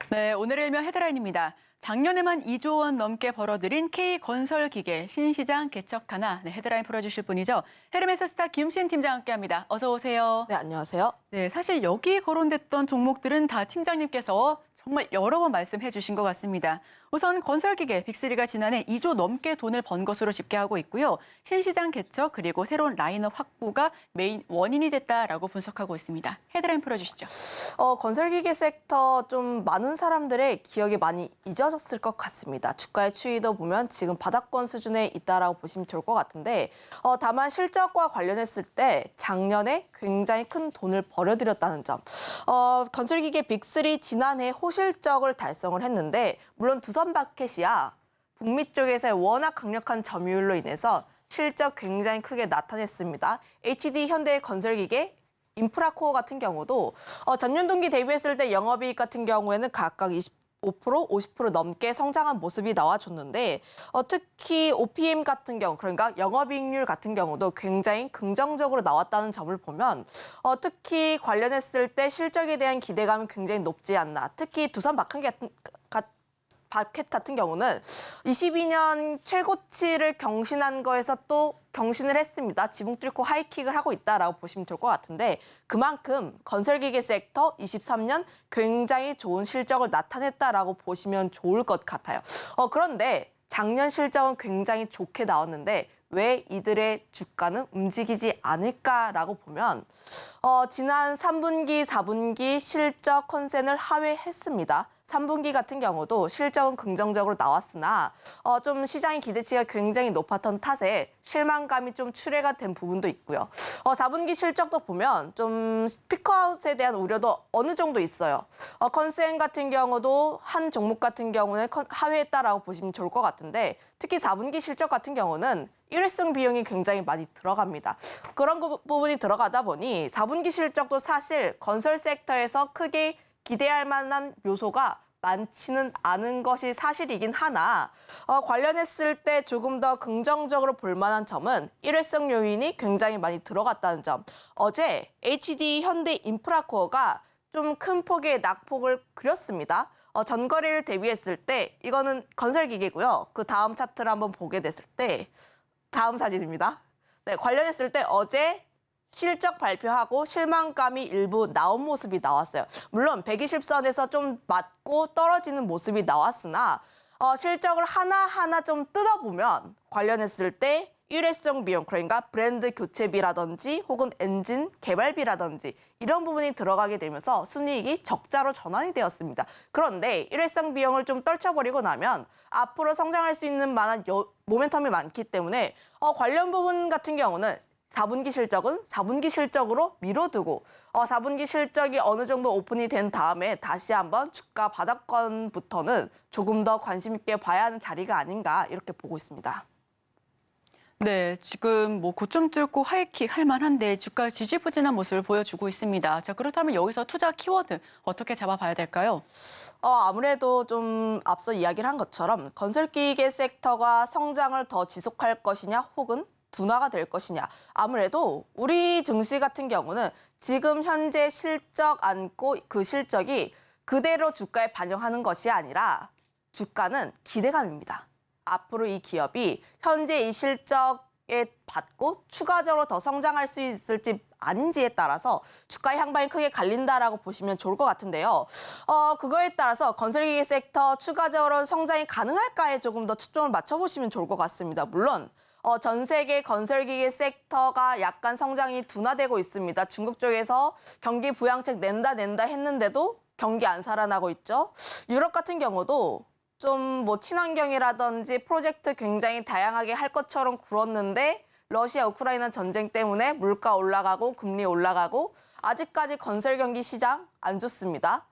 네, 오늘의 일면 헤드라인입니다. 작년에만 2조 원 넘게 벌어들인 K건설기계 신시장 개척하나. 네, 헤드라인 풀어주실 분이죠. 헤르메스 스타 김신 팀장 함께합니다. 어서 오세요. 네, 안녕하세요. 네, 사실 여기 거론됐던 종목들은 다 팀장님께서 정말 여러 번 말씀해 주신 것 같습니다. 우선 건설기계 빅3가 지난해 2조 넘게 돈을 번 것으로 집계하고 있고요. 신시장 개척 그리고 새로운 라인업 확보가 메인 원인이 됐다라고 분석하고 있습니다. 헤드라인 풀어주시죠. 건설기계 섹터 좀 많은 사람들의 기억이 많이 잊어졌을 것 같습니다. 주가의 추이도 보면 지금 바닥권 수준에 있다라고 보시면 좋을 것 같은데 다만 실적과 관련했을 때 작년에 굉장히 큰 돈을 벌여들였다는 점. 건설기계 빅3 지난해 호실적을 달성을 했는데 물론 두산 마켓이야 북미 쪽에서의 워낙 강력한 점유율로 인해서 실적 굉장히 크게 나타냈습니다. HD 현대 건설기계 인프라코어 같은 경우도 전년 동기 대비했을 때 영업이익 같은 경우에는 각각 25%, 50% 넘게 성장한 모습이 나와줬는데 특히 OPM 같은 경우, 그러니까 영업이익률 같은 경우도 굉장히 긍정적으로 나왔다는 점을 보면 특히 관련했을 때 실적에 대한 기대감이 굉장히 높지 않나. 특히 두산 마켓 같은 경우는 22년 최고치를 경신한 거에서 또 경신을 했습니다. 지붕 뚫고 하이킥을 하고 있다라고 보시면 될 것 같은데 그만큼 건설기계 섹터 23년 굉장히 좋은 실적을 나타냈다라고 보시면 좋을 것 같아요. 그런데 작년 실적은 굉장히 좋게 나왔는데 왜 이들의 주가는 움직이지 않을까라고 보면 지난 3분기, 4분기 실적 컨센을 하회했습니다. 3분기 같은 경우도 실적은 긍정적으로 나왔으나 좀 시장의 기대치가 굉장히 높았던 탓에 실망감이 좀 출회가 된 부분도 있고요. 4분기 실적도 보면 좀 피크아웃에 대한 우려도 어느 정도 있어요. 컨센 같은 경우도 한 종목 같은 경우는 하회했다라고 보시면 좋을 것 같은데 특히 4분기 실적 같은 경우는 일회성 비용이 굉장히 많이 들어갑니다. 그런 부분이 들어가다 보니 4분기 실적도 사실 건설 섹터에서 크게 기대할 만한 요소가 많지는 않은 것이 사실이긴 하나 관련했을 때 조금 더 긍정적으로 볼 만한 점은 일회성 요인이 굉장히 많이 들어갔다는 점. 어제 HD 현대 인프라코어가 좀 큰 폭의 낙폭을 그렸습니다. 전거래를 대비했을 때 이거는 건설기계고요. 그 다음 차트를 한번 보게 됐을 때 다음 사진입니다. 네, 관련했을 때 어제 실적 발표하고 실망감이 일부 나온 모습이 나왔어요. 물론 120선에서 좀 맞고 떨어지는 모습이 나왔으나 실적을 하나하나 좀 뜯어보면 관련했을 때 일회성 비용, 그러니까 브랜드 교체비라든지 혹은 엔진 개발비라든지 이런 부분이 들어가게 되면서 순이익이 적자로 전환이 되었습니다. 그런데 일회성 비용을 좀 떨쳐버리고 나면 앞으로 성장할 수 있는 만한 모멘텀이 많기 때문에 관련 부분 같은 경우는 4분기 실적은 4분기 실적으로 미뤄두고 4분기 실적이 어느 정도 오픈이 된 다음에 다시 한번 주가 바닥권부터는 조금 더 관심 있게 봐야 하는 자리가 아닌가 이렇게 보고 있습니다. 네, 지금 뭐 고점 뚫고 하이킥 할 만한데 주가 지지부진한 모습을 보여주고 있습니다. 자, 그렇다면 여기서 투자 키워드 어떻게 잡아봐야 될까요? 아무래도 좀 앞서 이야기를 한 것처럼 건설기계 섹터가 성장을 더 지속할 것이냐 혹은 둔화가 될 것이냐. 아무래도 우리 증시 같은 경우는 지금 현재 실적 안고 그 실적이 그대로 주가에 반영하는 것이 아니라 주가는 기대감입니다. 앞으로 이 기업이 현재 이 실적에 받고 추가적으로 더 성장할 수 있을지 아닌지에 따라서 주가의 향방이 크게 갈린다라고 보시면 좋을 것 같은데요. 그거에 따라서 건설기계 섹터 추가적으로 성장이 가능할까에 조금 더 초점을 맞춰보시면 좋을 것 같습니다. 물론 전 세계 건설기계 섹터가 약간 성장이 둔화되고 있습니다. 중국 쪽에서 경기 부양책 낸다 했는데도 경기 안 살아나고 있죠. 유럽 같은 경우도 좀 뭐 친환경이라든지 프로젝트 굉장히 다양하게 할 것처럼 굴었는데 러시아 우크라이나 전쟁 때문에 물가 올라가고 금리 올라가고 아직까지 건설 경기 시장 안 좋습니다.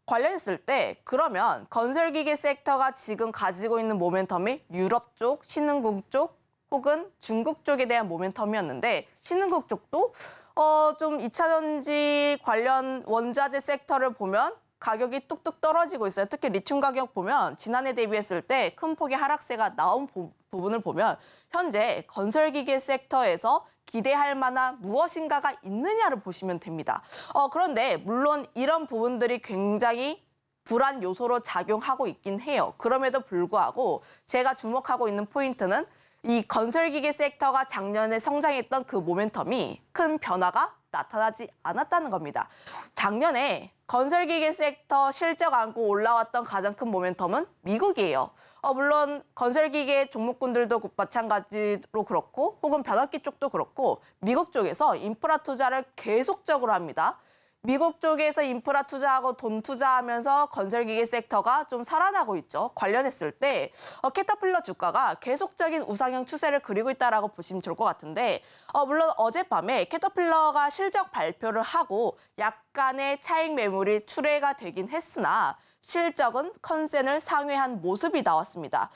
관련했을 때 그러면 건설기계 sek터가 지금 가지고 있는 모멘텀이 유럽 쪽, 신흥국 쪽 혹은 중국 쪽에 대한 모멘텀이었는데 신흥국 쪽도 좀 2차 전지 관련 원자재 섹터를 보면 가격이 뚝뚝 떨어지고 있어요. 특히 리튬 가격 보면 지난해 대비했을 때 큰 폭의 하락세가 나온 부분을 보면 현재 건설기계 섹터에서 기대할 만한 무엇인가가 있느냐를 보시면 됩니다. 그런데 물론 이런 부분들이 굉장히 불안 요소로 작용하고 있긴 해요. 그럼에도 불구하고 제가 주목하고 있는 포인트는 이 건설기계 섹터가 작년에 성장했던 그 모멘텀이 큰 변화가 나타나지 않았다는 겁니다. 작년에 건설기계 섹터 실적 안고 올라왔던 가장 큰 모멘텀은 미국이에요. 물론 건설기계 종목군들도 마찬가지로 그렇고 혹은 변압기 쪽도 그렇고 미국 쪽에서 인프라 투자를 계속적으로 합니다. 미국 쪽에서 인프라 투자하고 돈 투자하면서 건설기계 섹터가 좀 살아나고 있죠. 관련했을 때 캐터필러 주가가 계속적인 우상향 추세를 그리고 있다라고 보시면 좋을 것 같은데 물론 어젯밤에 캐터필러가 실적 발표를 하고 약간의 차익 매물이 출회가 되긴 했으나 실적은 컨센을 상회한 모습이 나왔습니다.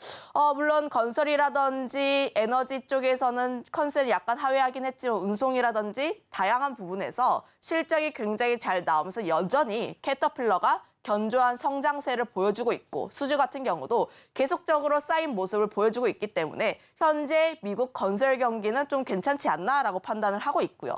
물론 건설이라든지 에너지 쪽에서는 컨센이 약간 하회하긴 했지만 운송이라든지 다양한 부분에서 실적이 굉장히 잘 나오면서 여전히 캐터필러가 견조한 성장세를 보여주고 있고 수주 같은 경우도 계속적으로 쌓인 모습을 보여주고 있기 때문에 현재 미국 건설 경기는 좀 괜찮지 않나라고 판단을 하고 있고요.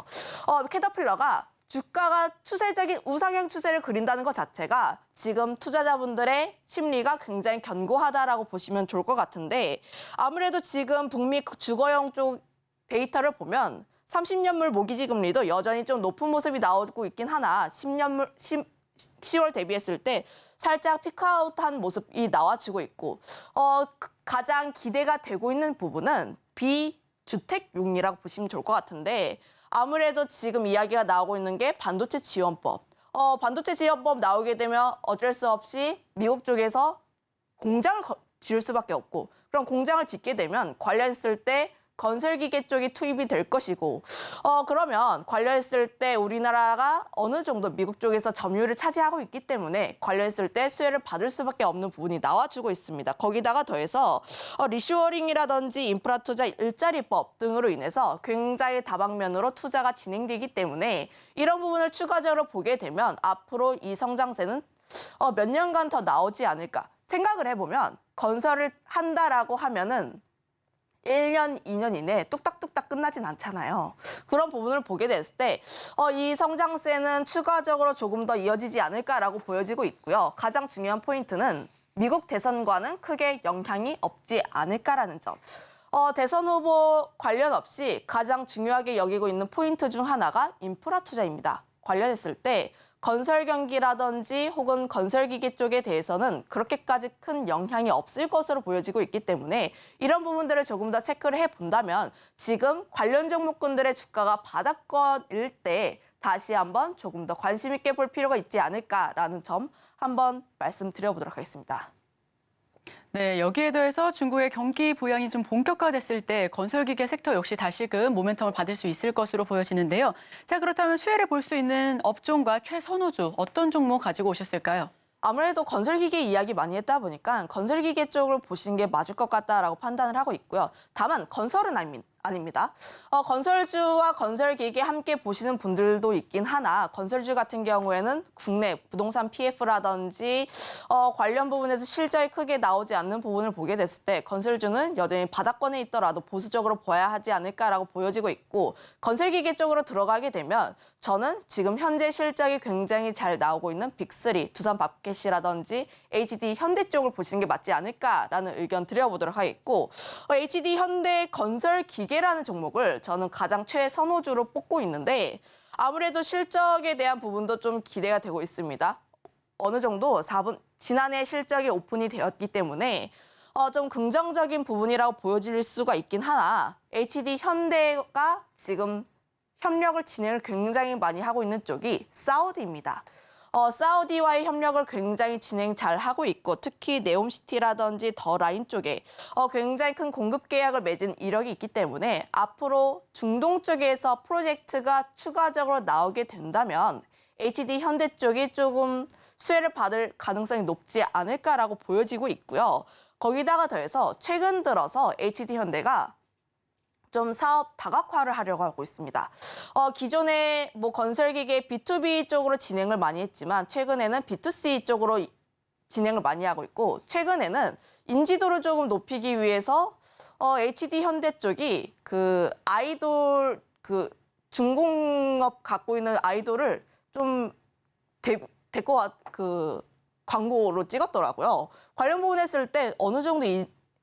캐터필러가 주가가 추세적인 우상향 추세를 그린다는 것 자체가 지금 투자자분들의 심리가 굉장히 견고하다라고 보시면 좋을 것 같은데 아무래도 지금 북미 주거용 쪽 데이터를 보면 30년물 모기지 금리도 여전히 좀 높은 모습이 나오고 있긴 하나 10월 대비했을 때 살짝 피크아웃한 모습이 나와주고 있고 가장 기대가 되고 있는 부분은 비주택용이라고 보시면 좋을 것 같은데 아무래도 지금 이야기가 나오고 있는 게 반도체 지원법. 반도체 지원법 나오게 되면 어쩔 수 없이 미국 쪽에서 공장을 지을 수밖에 없고 그럼 공장을 짓게 되면 관련했을 때 건설기계 쪽이 투입이 될 것이고 그러면 관련했을 때 우리나라가 어느 정도 미국 쪽에서 점유율을 차지하고 있기 때문에 관련했을 때 수혜를 받을 수밖에 없는 부분이 나와주고 있습니다. 거기다가 더해서 리쇼어링이라든지 인프라 투자 일자리법 등으로 인해서 굉장히 다방면으로 투자가 진행되기 때문에 이런 부분을 추가적으로 보게 되면 앞으로 이 성장세는 몇 년간 더 나오지 않을까 생각을 해보면 건설을 한다라고 하면은 1년, 2년 이내에 뚝딱뚝딱 끝나진 않잖아요. 그런 부분을 보게 됐을 때 이 성장세는 추가적으로 조금 더 이어지지 않을까라고 보여지고 있고요. 가장 중요한 포인트는 미국 대선과는 크게 영향이 없지 않을까라는 점. 대선 후보 관련 없이 가장 중요하게 여기고 있는 포인트 중 하나가 인프라 투자입니다. 관련했을 때 건설 경기라든지 혹은 건설기계 쪽에 대해서는 그렇게까지 큰 영향이 없을 것으로 보여지고 있기 때문에 이런 부분들을 조금 더 체크를 해본다면 지금 관련 종목군들의 주가가 바닥권일 때 다시 한번 조금 더 관심 있게 볼 필요가 있지 않을까라는 점 한번 말씀드려보도록 하겠습니다. 네, 여기에 더해서 중국의 경기 부양이 좀 본격화됐을 때 건설기계 섹터 역시 다시금 모멘텀을 받을 수 있을 것으로 보여지는데요. 자, 그렇다면 수혜를 볼 수 있는 업종과 최선호주 어떤 종목 가지고 오셨을까요? 아무래도 건설기계 이야기 많이 했다 보니까 건설기계 쪽을 보시는 게 맞을 것 같다라고 판단을 하고 있고요. 다만 건설은 아닙니다. 건설주와 건설기계 함께 보시는 분들도 있긴 하나 건설주 같은 경우에는 국내 부동산 PF라든지 관련 부분에서 실적이 크게 나오지 않는 부분을 보게 됐을 때 건설주는 여전히 바닥권에 있더라도 보수적으로 봐야 하지 않을까라고 보여지고 있고 건설기계 쪽으로 들어가게 되면 저는 지금 현재 실적이 굉장히 잘 나오고 있는 빅3 두산 밥켓이라든지 HD 현대 쪽을 보시는 게 맞지 않을까라는 의견 드려보도록 하겠고 HD 현대 건설기계라는 종목을 저는 가장 최선호주로 뽑고 있는데 아무래도 실적에 대한 부분도 좀 기대가 되고 있습니다. 어느 정도 지난해 실적이 오픈이 되었기 때문에 좀 긍정적인 부분이라고 보여질 수가 있긴 하나 HD 현대가 지금 협력을 진행을 굉장히 많이 하고 있는 쪽이 사우디입니다. 사우디와의 협력을 굉장히 진행 잘 하고 있고 특히 네옴시티라든지 더 라인 쪽에 굉장히 큰 공급 계약을 맺은 이력이 있기 때문에 앞으로 중동 쪽에서 프로젝트가 추가적으로 나오게 된다면 HD 현대 쪽이 조금 수혜를 받을 가능성이 높지 않을까라고 보여지고 있고요. 거기다가 더해서 최근 들어서 HD 현대가 좀 사업 다각화를 하려고 하고 있습니다. 기존에 뭐 건설기계 B2B 쪽으로 진행을 많이 했지만 최근에는 B2C 쪽으로 진행을 많이 하고 있고 최근에는 인지도를 조금 높이기 위해서 HD 현대 쪽이 그 아이돌 그 중공업 갖고 있는 아이돌을 좀 데리고 그 광고로 찍었더라고요. 관련 부분 했을 때 어느 정도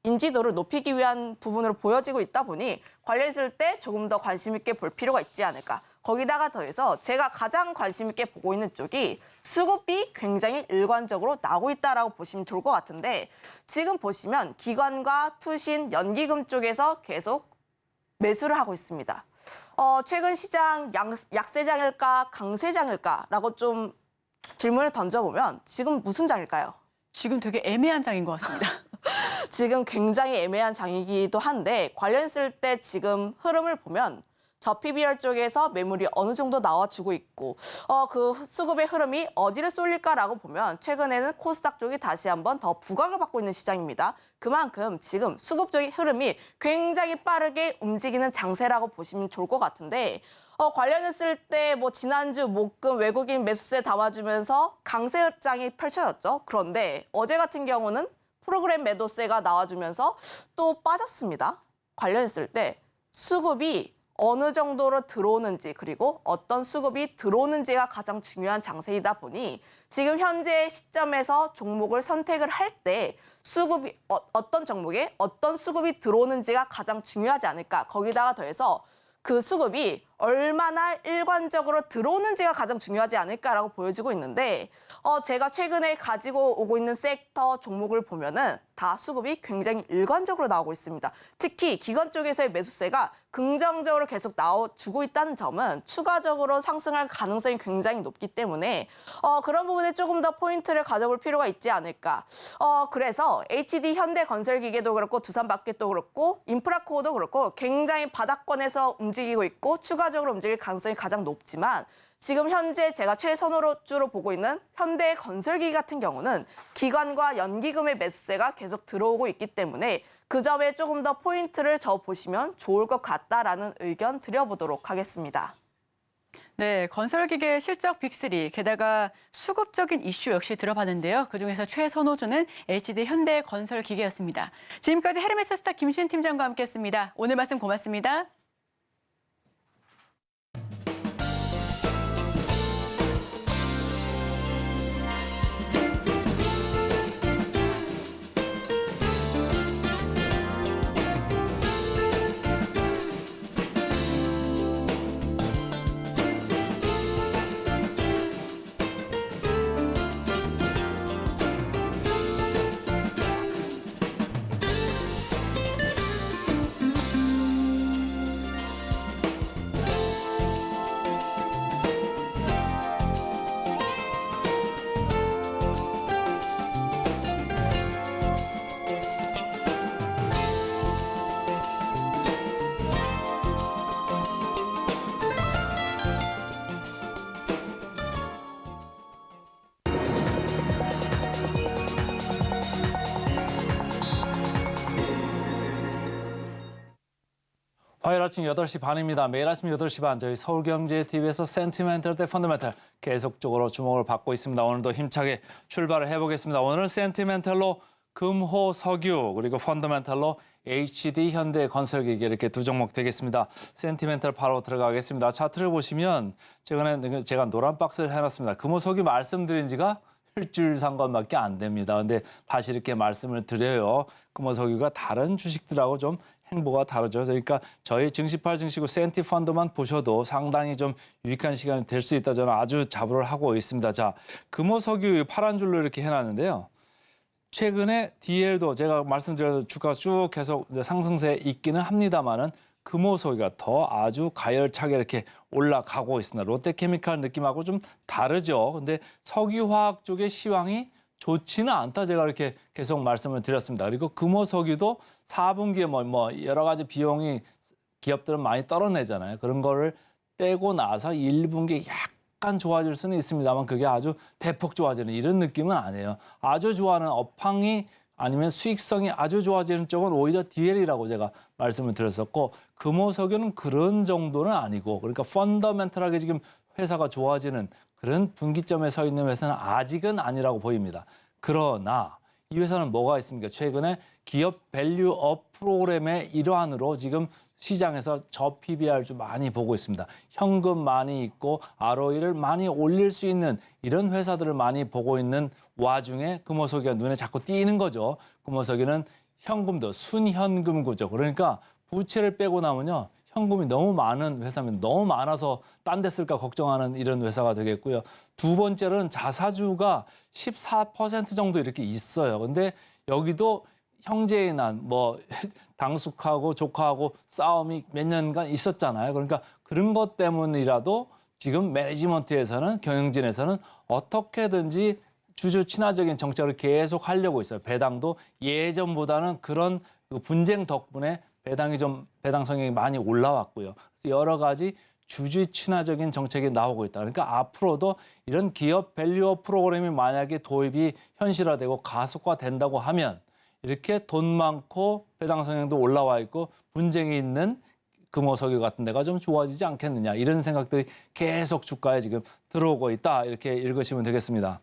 인지도를 높이기 위한 부분으로 보여지고 있다 보니 관련했을 때 조금 더 관심 있게 볼 필요가 있지 않을까. 거기다가 더해서 제가 가장 관심 있게 보고 있는 쪽이 수급이 굉장히 일관적으로 나오고 있다라고 보시면 좋을 것 같은데 지금 보시면 기관과 투신, 연기금 쪽에서 계속 매수를 하고 있습니다. 최근 시장 약세장일까 강세장일까라고 좀 질문을 던져보면 지금 무슨 장일까요? 지금 되게 애매한 장인 것 같습니다. 지금 굉장히 애매한 장이기도 한데 관련했을 때 지금 흐름을 보면 저 PBR 쪽에서 매물이 어느 정도 나와주고 있고 그 수급의 흐름이 어디를 쏠릴까라고 보면 최근에는 코스닥 쪽이 다시 한번 더 부각을 받고 있는 시장입니다. 그만큼 지금 수급 쪽의 흐름이 굉장히 빠르게 움직이는 장세라고 보시면 좋을 것 같은데 관련했을 때 뭐 지난주 목금 외국인 매수세 담아주면서 강세장이 펼쳐졌죠. 그런데 어제 같은 경우는 프로그램 매도세가 나와주면서 또 빠졌습니다. 관련했을 때 수급이 어느 정도로 들어오는지 그리고 어떤 수급이 들어오는지가 가장 중요한 장세이다 보니 지금 현재 시점에서 종목을 선택을 할 때 수급이 어떤 종목에 어떤 수급이 들어오는지가 가장 중요하지 않을까. 거기다가 더해서 그 수급이 얼마나 일관적으로 들어오는지가 가장 중요하지 않을까라고 보여지고 있는데 제가 최근에 가지고 오고 있는 섹터 종목을 보면은 다 수급이 굉장히 일관적으로 나오고 있습니다. 특히 기관 쪽에서의 매수세가 긍정적으로 계속 나와주고 있다는 점은 추가적으로 상승할 가능성이 굉장히 높기 때문에 그런 부분에 조금 더 포인트를 가져볼 필요가 있지 않을까. 그래서 HD 현대건설기계도 그렇고 두산마켓도 그렇고 인프라코어도 그렇고 굉장히 바닥권에서 움직이고 있고 추가적으로 움직일 가능성이 가장 높지만 지금 현재 제가 최선호주로 보고 있는 현대건설기계 같은 경우는 기관과 연기금의 매수세가 계속 들어오고 있기 때문에 그 점에 조금 더 포인트를 줘 보시면 좋을 것 같다라는 의견 드려보도록 하겠습니다. 네, 건설기계 실적 빅3, 게다가 수급적인 이슈 역시 들어봤는데요. 그중에서 최선호주는 HD 현대건설기계였습니다. 지금까지 헤르메스 스타 김신 팀장과 함께했습니다. 오늘 말씀 고맙습니다. 화요일 아침 8시 반입니다. 매일 아침 8시 반 저희 서울경제TV에서 센티멘털 대 펀더멘털 계속적으로 주목을 받고 있습니다. 오늘도 힘차게 출발을 해보겠습니다. 오늘은 센티멘털로 금호석유 그리고 펀더멘털로 HD 현대건설기계 이렇게 두 종목 되겠습니다. 센티멘털 바로 들어가겠습니다. 차트를 보시면 최근에 제가 노란 박스를 해놨습니다. 금호석유 말씀드린 지가 일주일 상관밖에 안 됩니다. 근데 다시 이렇게 말씀을 드려요. 금호석유가 다른 주식들하고 좀 행보가 다르죠. 그러니까 저희 증시8 증시구 센티 펀드만 보셔도 상당히 좀 유익한 시간이 될 수 있다. 저는 아주 자부를 하고 있습니다. 자, 금호석유 파란 줄로 이렇게 해놨는데요. 최근에 DL도 제가 말씀드린 주가가 쭉 계속 상승세에 있기는 합니다만은 금호석유가 더 아주 가열차게 이렇게 올라가고 있습니다. 롯데케미칼 느낌하고 좀 다르죠. 근데 석유화학 쪽의 시황이 좋지는 않다. 제가 이렇게 계속 말씀을 드렸습니다. 그리고 금호석유도 4분기에 뭐 여러 가지 비용이 기업들은 많이 떨어내잖아요. 그런 거를 떼고 나서 1분기에 약간 좋아질 수는 있습니다만 그게 아주 대폭 좋아지는 이런 느낌은 아니에요. 아주 좋아하는 업황이 아니면 수익성이 아주 좋아지는 쪽은 오히려 DL이라고 제가 말씀을 드렸었고 금호석유는 그런 정도는 아니고 그러니까 펀더멘털하게 지금 회사가 좋아지는 그런 분기점에 서 있는 회사는 아직은 아니라고 보입니다. 그러나 이 회사는 뭐가 있습니까? 최근에 기업 밸류업 프로그램의 일환으로 지금 시장에서 저 PBR 좀 많이 보고 있습니다. 현금 많이 있고 ROE를 많이 올릴 수 있는 이런 회사들을 많이 보고 있는 와중에 금호석유가 눈에 자꾸 띄는 거죠. 금호석유는 현금도 순현금 구조. 그러니까 부채를 빼고 나면요. 현금이 너무 많은 회사면 너무 많아서 딴 데 쓸까 걱정하는 이런 회사가 되겠고요. 두 번째로는 자사주가 14% 정도 이렇게 있어요. 근데 여기도 형제의 난, 뭐 당숙하고 조카하고 싸움이 몇 년간 있었잖아요. 그러니까 그런 것 때문이라도 지금 매니지먼트에서는 경영진에서는 어떻게든지 주주 친화적인 정책을 계속 하려고 있어요. 배당도 예전보다는 그런 분쟁 덕분에 배당 성향이 많이 올라왔고요. 그래서 여러 가지 주주 친화적인 정책이 나오고 있다. 그러니까 앞으로도 이런 기업 밸류업 프로그램이 만약에 도입이 현실화되고 가속화된다고 하면 이렇게 돈 많고 배당 성향도 올라와 있고 분쟁이 있는 금호석유 같은 데가 좀 좋아지지 않겠느냐 이런 생각들이 계속 주가에 지금 들어오고 있다. 이렇게 읽으시면 되겠습니다.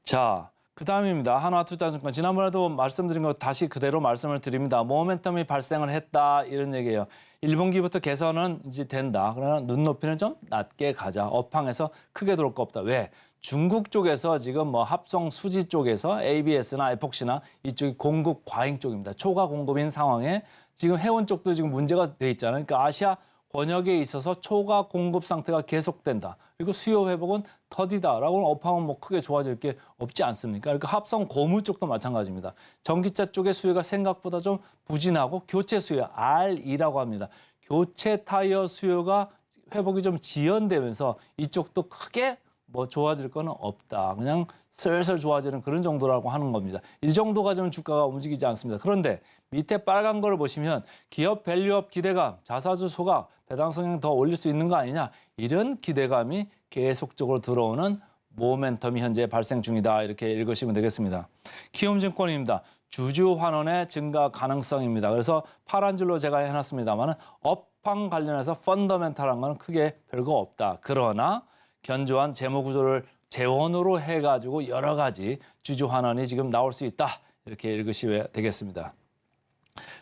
자, 그다음입니다. 한화투자증권 지난번에도 말씀드린 거 다시 그대로 말씀을 드립니다. 모멘텀이 발생을 했다 이런 얘기예요. 1분기부터 개선은 이제 된다. 그러나 눈높이는 좀 낮게 가자. 업황에서 크게 들어올 거 없다. 왜? 중국 쪽에서 지금 뭐 합성 수지 쪽에서 ABS나 에폭시나 이쪽이 공급 과잉 쪽입니다. 초과 공급인 상황에 지금 해운 쪽도 지금 문제가 돼 있잖아요. 그러니까 아시아 권역에 있어서 초과 공급 상태가 계속된다. 그리고 수요 회복은 더디다라고는 업황은 뭐 크게 좋아질 게 없지 않습니까? 그러니까 합성 고무 쪽도 마찬가지입니다. 전기차 쪽의 수요가 생각보다 좀 부진하고 교체 수요, RE라고 합니다. 교체 타이어 수요가 회복이 좀 지연되면서 이쪽도 크게 뭐 좋아질 거는 없다. 그냥 슬슬 좋아지는 그런 정도라고 하는 겁니다. 이 정도가 좀 주가가 움직이지 않습니다. 그런데 밑에 빨간 걸 보시면 기업 밸류업 기대감, 자사주 소각, 배당 성향 더 올릴 수 있는 거 아니냐. 이런 기대감이 계속적으로 들어오는 모멘텀이 현재 발생 중이다. 이렇게 읽으시면 되겠습니다. 키움증권입니다. 주주 환원의 증가 가능성입니다. 그래서 파란 줄로 제가 해놨습니다만 업 업황 관련해서 펀더멘탈한 건 크게 별거 없다. 그러나 견조한 재무 구조를 재원으로 해가지고 여러 가지 주주 환원이 지금 나올 수 있다. 이렇게 읽으시면 되겠습니다.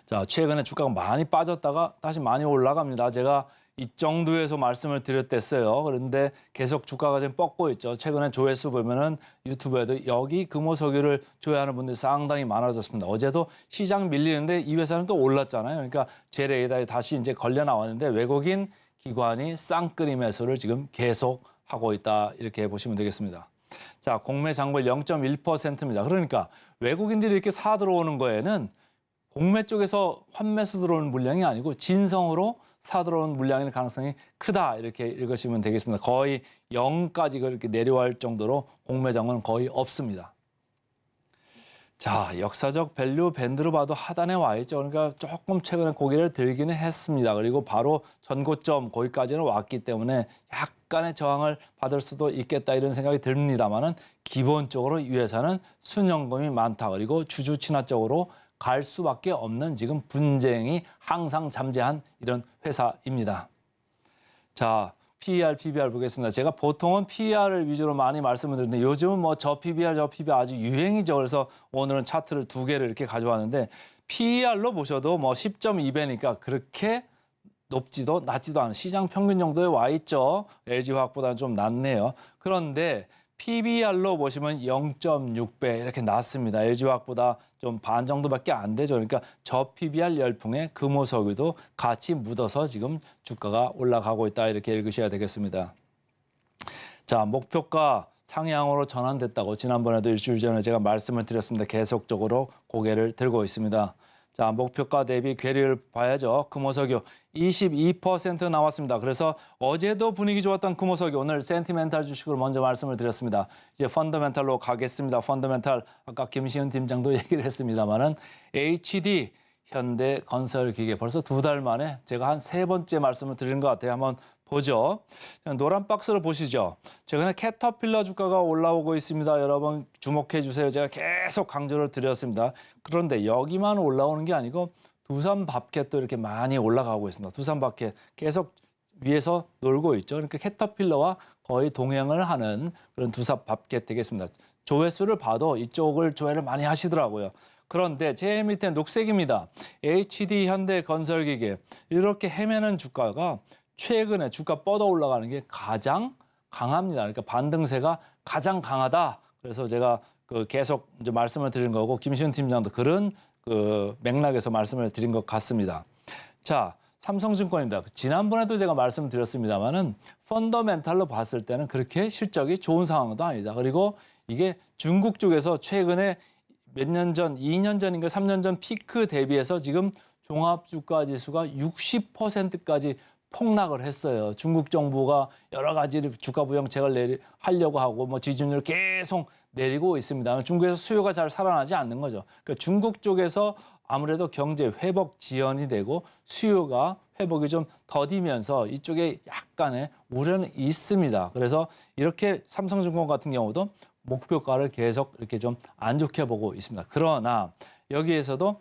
자, 최근에 주가가 많이 빠졌다가 다시 많이 올라갑니다. 제가 이 정도에서 말씀을 드렸댔어요. 그런데 계속 주가가 지금 뻗고 있죠. 최근에 조회수 보면은 유튜브에도 여기 금호석유를 조회하는 분들이 상당히 많아졌습니다. 어제도 시장 밀리는데 이 회사는 또 올랐잖아요. 그러니까 재래에다 다시 이제 걸려 나왔는데 외국인 기관이 쌍끌이 매수를 지금 계속 하고 있다. 이렇게 보시면 되겠습니다. 자, 공매 장골 0.1%입니다. 그러니까 외국인들이 이렇게 사 들어오는 거에는 공매 쪽에서 환매수 들어오는 물량이 아니고 진성으로 사 들어오는 물량의 가능성이 크다. 이렇게 읽으시면 되겠습니다. 거의 0까지 그렇게 내려갈 정도로 공매 장골은 거의 없습니다. 자, 역사적 밸류 밴드로 봐도 하단에 와 있죠. 그러니까 조금 최근에 고개를 들기는 했습니다. 그리고 바로 전고점 거기까지는 왔기 때문에 약간의 저항을 받을 수도 있겠다 이런 생각이 듭니다만은 기본적으로 이 회사는 순연금이 많다. 그리고 주주 친화적으로 갈 수밖에 없는 지금 분쟁이 항상 잠재한 이런 회사입니다. 자, PER, PBR 보겠습니다. 제가 보통은 PER을 위주로 많이 말씀을 드리는데 요즘은 뭐 저 PBR, 저 PBR 아주 유행이죠. 그래서 오늘은 차트를 2개를 이렇게 가져왔는데 PER로 보셔도 뭐 10.2배니까 그렇게 높지도 낮지도 않은 시장 평균 정도에 와 있죠. LG화학보다는 좀 낮네요. 그런데 PBR로 보시면 0.6배 이렇게 낮습니다. LG화학보다 좀 반 정도밖에 안 되죠. 그러니까 저 PBR 열풍에 금호석유도 같이 묻어서 지금 주가가 올라가고 있다 이렇게 읽으셔야 되겠습니다. 자, 목표가 상향으로 전환됐다고 지난번에도 일주일 전에 제가 말씀을 드렸습니다. 계속적으로 고개를 들고 있습니다. 자, 목표가 대비 괴리를 봐야죠. 금호석유 22% 나왔습니다. 그래서 어제도 분위기 좋았던 금호석유 오늘 센티멘탈 주식으로 먼저 말씀을 드렸습니다. 이제 펀더멘탈로 가겠습니다. 펀더멘탈 아까 김시은 팀장도 얘기를 했습니다만은 HD 현대건설기계 벌써 2달 만에 제가 한 3번째 말씀을 드린 것 같아요. 한번 보죠. 노란 박스를 보시죠. 최근에 캐터필러 주가가 올라오고 있습니다. 여러분 주목해 주세요. 제가 계속 강조를 드렸습니다. 그런데 여기만 올라오는 게 아니고 두산밥켓도 이렇게 많이 올라가고 있습니다. 두산밥켓 계속 위에서 놀고 있죠. 그러니까 캐터필러와 거의 동행을 하는 그런 두산밥켓 되겠습니다. 조회수를 봐도 이쪽을 조회를 많이 하시더라고요. 그런데 제일 밑에 녹색입니다. HD 현대건설기계 이렇게 헤매는 주가가 최근에 주가 뻗어 올라가는 게 가장 강합니다. 그러니까 반등세가 가장 강하다. 그래서 제가 계속 이제 말씀을 드린 거고 김시훈 팀장도 그런 맥락에서 말씀을 드린 것 같습니다. 자, 삼성증권입니다. 지난번에도 제가 말씀드렸습니다만은 펀더멘탈로 봤을 때는 그렇게 실적이 좋은 상황도 아니다. 그리고 이게 중국 쪽에서 최근에 몇 년 전, 2년 전인가 3년 전 피크 대비해서 지금 종합주가 지수가 60%까지 폭락을 했어요. 중국 정부가 여러 가지 주가 부양책을 하려고 하고 뭐 지준율을 계속 내리고 있습니다. 중국에서 수요가 잘 살아나지 않는 거죠. 그러니까 중국 쪽에서 아무래도 경제 회복 지연이 되고 수요가 회복이 좀 더디면서 이쪽에 약간의 우려는 있습니다. 그래서 이렇게 삼성증권 같은 경우도 목표가를 계속 이렇게 좀 안 좋게 보고 있습니다. 그러나 여기에서도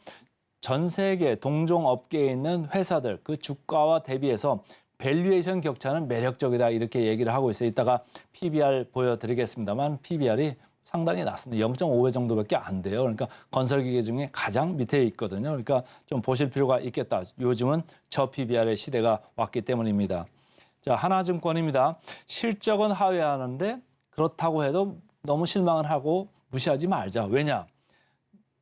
전 세계 동종 업계에 있는 회사들 그 주가와 대비해서 밸류에이션 격차는 매력적이다 이렇게 얘기를 하고 있어요. 이따가 PBR 보여드리겠습니다만 PBR이 상당히 낮습니다. 0.5배 정도밖에 안 돼요. 그러니까 건설기계 중에 가장 밑에 있거든요. 그러니까 좀 보실 필요가 있겠다. 요즘은 저 PBR의 시대가 왔기 때문입니다. 자, 하나증권입니다. 실적은 하회하는데 그렇다고 해도 너무 실망을 하고 무시하지 말자. 왜냐?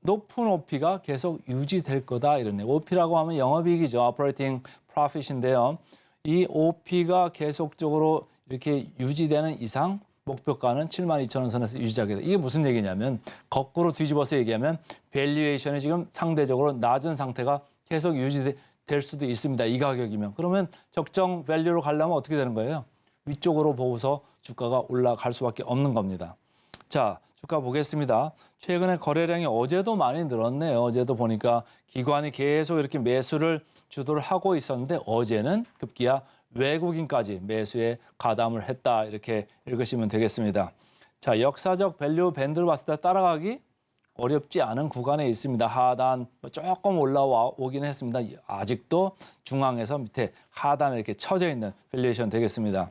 높은 OP가 계속 유지될 거다 이러네요. OP라고 하면 영업이익이죠. Operating Profit인데요. 이 OP가 계속적으로 이렇게 유지되는 이상 목표가는 72,000원 선에서 유지하겠다. 이게 무슨 얘기냐면 거꾸로 뒤집어서 얘기하면 밸류에이션이 지금 상대적으로 낮은 상태가 계속 유지될 수도 있습니다. 이 가격이면. 그러면 적정 밸류로 가려면 어떻게 되는 거예요? 위쪽으로 보고서 주가가 올라갈 수밖에 없는 겁니다. 자, 주가 보겠습니다. 최근에 거래량이 어제도 많이 늘었네요. 어제도 보니까 기관이 계속 이렇게 매수를 주도를 하고 있었는데 어제는 급기야 외국인까지 매수에 가담을 했다. 이렇게 읽으시면 되겠습니다. 자, 역사적 밸류 밴드를 봤을 때 따라가기 어렵지 않은 구간에 있습니다. 하단 조금 올라오긴 했습니다. 아직도 중앙에서 밑에 하단에 이렇게 쳐져 있는 밸류에이션 되겠습니다.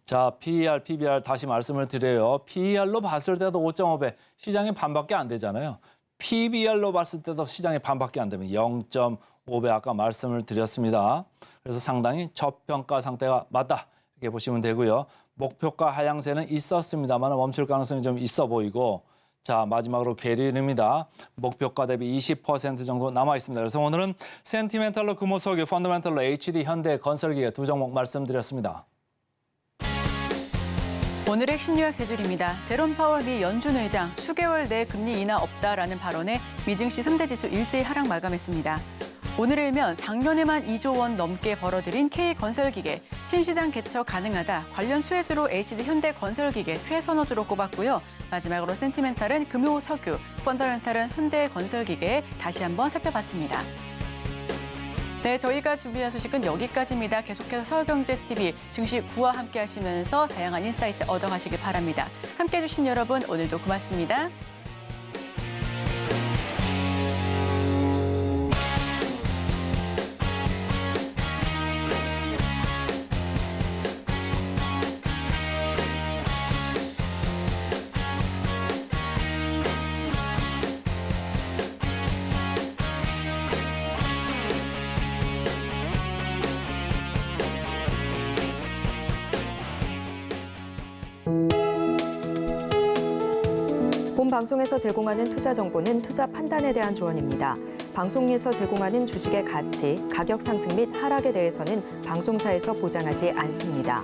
자, PER, PBR 다시 말씀을 드려요. PER로 봤을 때도 5.5배, 시장의 반밖에 안 되잖아요. PBR로 봤을 때도 시장의 반밖에 안 되면 0.5배 아까 말씀을 드렸습니다. 그래서 상당히 저평가 상태가 맞다. 이렇게 보시면 되고요. 목표가 하향세는 있었습니다만 멈출 가능성이 좀 있어 보이고 자, 마지막으로 괴리입니다. 목표가 대비 20% 정도 남아 있습니다. 그래서 오늘은 센티멘탈로 금호석유, 펀더멘탈로 HD, 현대, 건설기계 두 종목 말씀드렸습니다. 오늘의 핵심 요약 세 줄입니다. 제롬 파월 미 연준 의장 수개월 내 금리 인하 없다라는 발언에 미증시 3대 지수 일제히 하락 마감했습니다. 오늘 일면 작년에만 2조 원 넘게 벌어들인 K건설기계, 신시장 개척 가능하다, 관련 수혜주로 HD 현대건설기계 최선호주로 꼽았고요. 마지막으로 센티멘탈은 금호석유, 펀더멘탈은 현대건설기계 다시 한번 살펴봤습니다. 네, 저희가 준비한 소식은 여기까지입니다. 계속해서 서울경제TV 증시 9와 함께 하시면서 다양한 인사이트 얻어가시길 바랍니다. 함께해 주신 여러분 오늘도 고맙습니다. 본 방송에서 제공하는 투자 정보는 투자 판단에 대한 조언입니다. 방송에서 제공하는 주식의 가치, 가격 상승 및 하락에 대해서는 방송사에서 보장하지 않습니다.